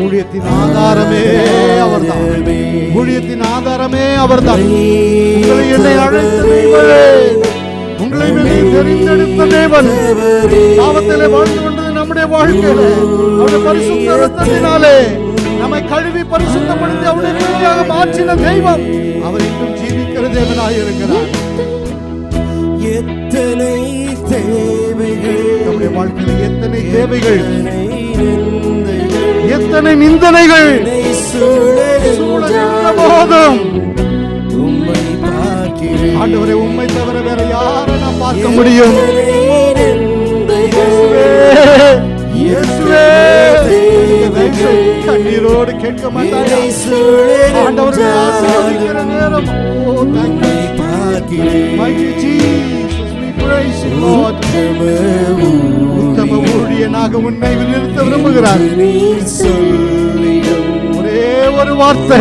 ஊழியத்தின் ஆதாரமே அவர்தான். ஊழியத்தின் ஆதாரமே அவர்தான். உங்களை என்னை அழைத்த தேவன், உங்களை தெரிந்தெடுத்த தேவன், பாவத்திலே வாழ்ந்து கொண்டது நம்முடைய வாழ்க்கையில அவருடைய பரிசுத்த இரத்தத்தினாலே நம்மை கழுவி பரிசுத்தப்படுத்தி அவருடைய பிள்ளையாக மாற்றின தெய்வம் அவர் இன்னும் ஜீவிக்கிற தேவனாக இருக்கிறார்.
எத்தனை தேவைகள்
நம்முடைய வாழ்க்கையில், எத்தனை தேவைகள், எத்தனை நிந்தனைகள் சூழலிருந்த போதும் ஆண்டவரே உம்மை தவிர வேற யாரை நான் பார்க்க முடியும்? இயேசுவே, இயேசுவே, கண்ணீரோடு கேட்க மாட்டாயா?
என்னை சூழ
ஆண்டவரை ஆசீர்வதிக்கிற நேரம். Oh, thank you. Mighty Jesus, we praise you, Lord. உத்தம ஊழியனாக உன்னை நிறுத்த விரும்புகிறார். ஒரே ஒரு வார்த்தை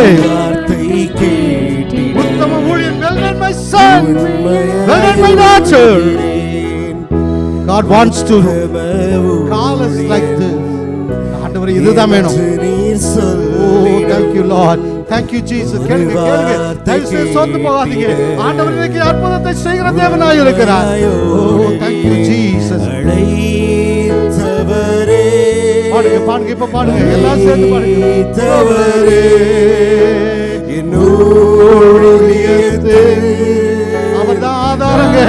கேட்டிட
உத்தம ஊழியன், well done my son, well done my daughter. God wants to call us like this. ஆண்டவரே இதுதான் வேணும். Oh, thank you Lord, thank you Jesus. கேளுங்க கேளுங்க, தயவு செய்து சோர்ந்து போகாதீங்க. ஆண்டவர் இன்னைக்கு அற்புதத்தை செய்கிற தேவனாய் இருக்கிறார். Oh, thank you Jesus. பாடுங்க பாடுங்க, இப்ப பாடுங்க, எல்லாம் சேர்ந்து பாடுங்க. அவர்தான் ஆதாரங்க.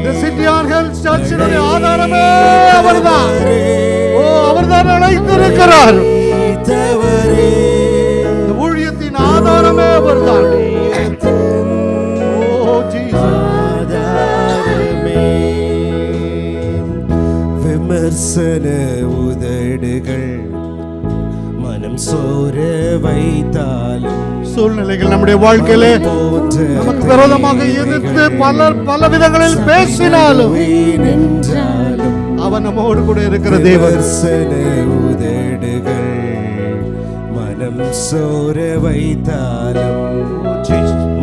The City on Hill சர்ச்சினுடைய ஆதாரமே அவர்தான். ஓ, அவர்தான் அழைத்திருக்கிறார். இந்த ஊழியத்தின் ஆதாரமே அவர்தான். ஓ ஜீசஸ்.
விமர்சன உதடுகள் மனம் சோர வைத்தாலும்
சூழ்நிலைகள் நம்முடைய வாழ்க்கையிலே நமக்கு விரோதமாக எதிர்த்து பல விதங்களில் பேசினாலும் அவன் நம்மோடு கூட இருக்கிற தேவன்.
உதடுகள் மனம் சோர வைத்தாலும்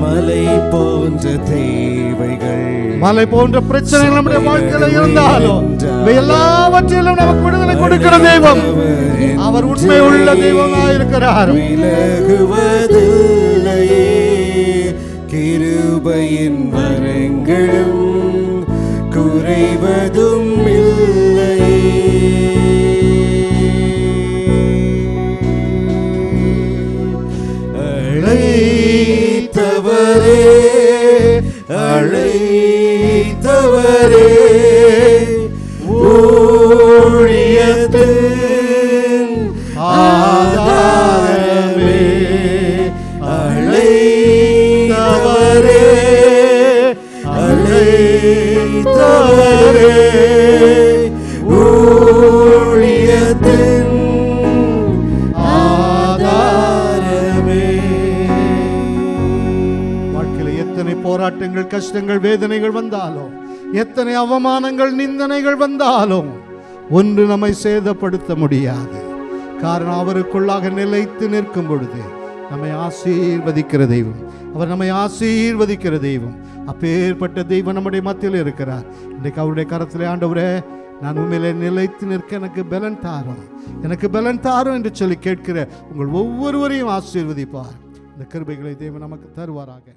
மலை போன்ற தேவைகள்,
மலை போன்ற பிரச்சனைகள் நம்முடைய வாழ்க்கையில இருந்தாலும் எல்லாவற்றிலும் நமக்கு விடுதலை கொடுக்கிற தெய்வம். அவர் உண்மை உள்ள தெய்வமாக இருக்கிறார்.
விலகுவதில்லையே கிருபையின் வரங்களும் குறைவதும் இல்லையே. அழைத்தவரே அழைத்தவரே ஊழியத்தின் ஆதாரமே, அழைத்தவரே அழைத்தவரே ஊழியத்தின் ஆதாரமே.
வாழ்க்கையில எத்தனை போராட்டங்கள், கஷ்டங்கள், வேதனைகள் வந்தாலும், எத்தனை அவமானங்கள், நிந்தனைகள் வந்தாலும் ஒன்று நம்மை சேதப்படுத்த முடியாது. காரணம் அவருக்குள்ளாக நிலைத்து நிற்கும் பொழுது நம்மை ஆசீர்வதிக்கிற தெய்வம். அவர் நம்மை ஆசீர்வதிக்கிற தெய்வம். அப்பேற்பட்ட தெய்வம் நம்முடைய மத்தியில் இருக்கிறார். இன்றைக்கு அவருடைய கரத்திலே, ஆண்டவரே நான் உண்மையிலே நிலைத்து நிற்க எனக்கு பலன் தாரும், எனக்கு பலன் தாரும் என்று சொல்லி கேட்கிற உங்கள் ஒவ்வொருவரையும் ஆசீர்வதிப்பார். இந்த கிருபைகளை தேவன் நமக்கு தருவாராக.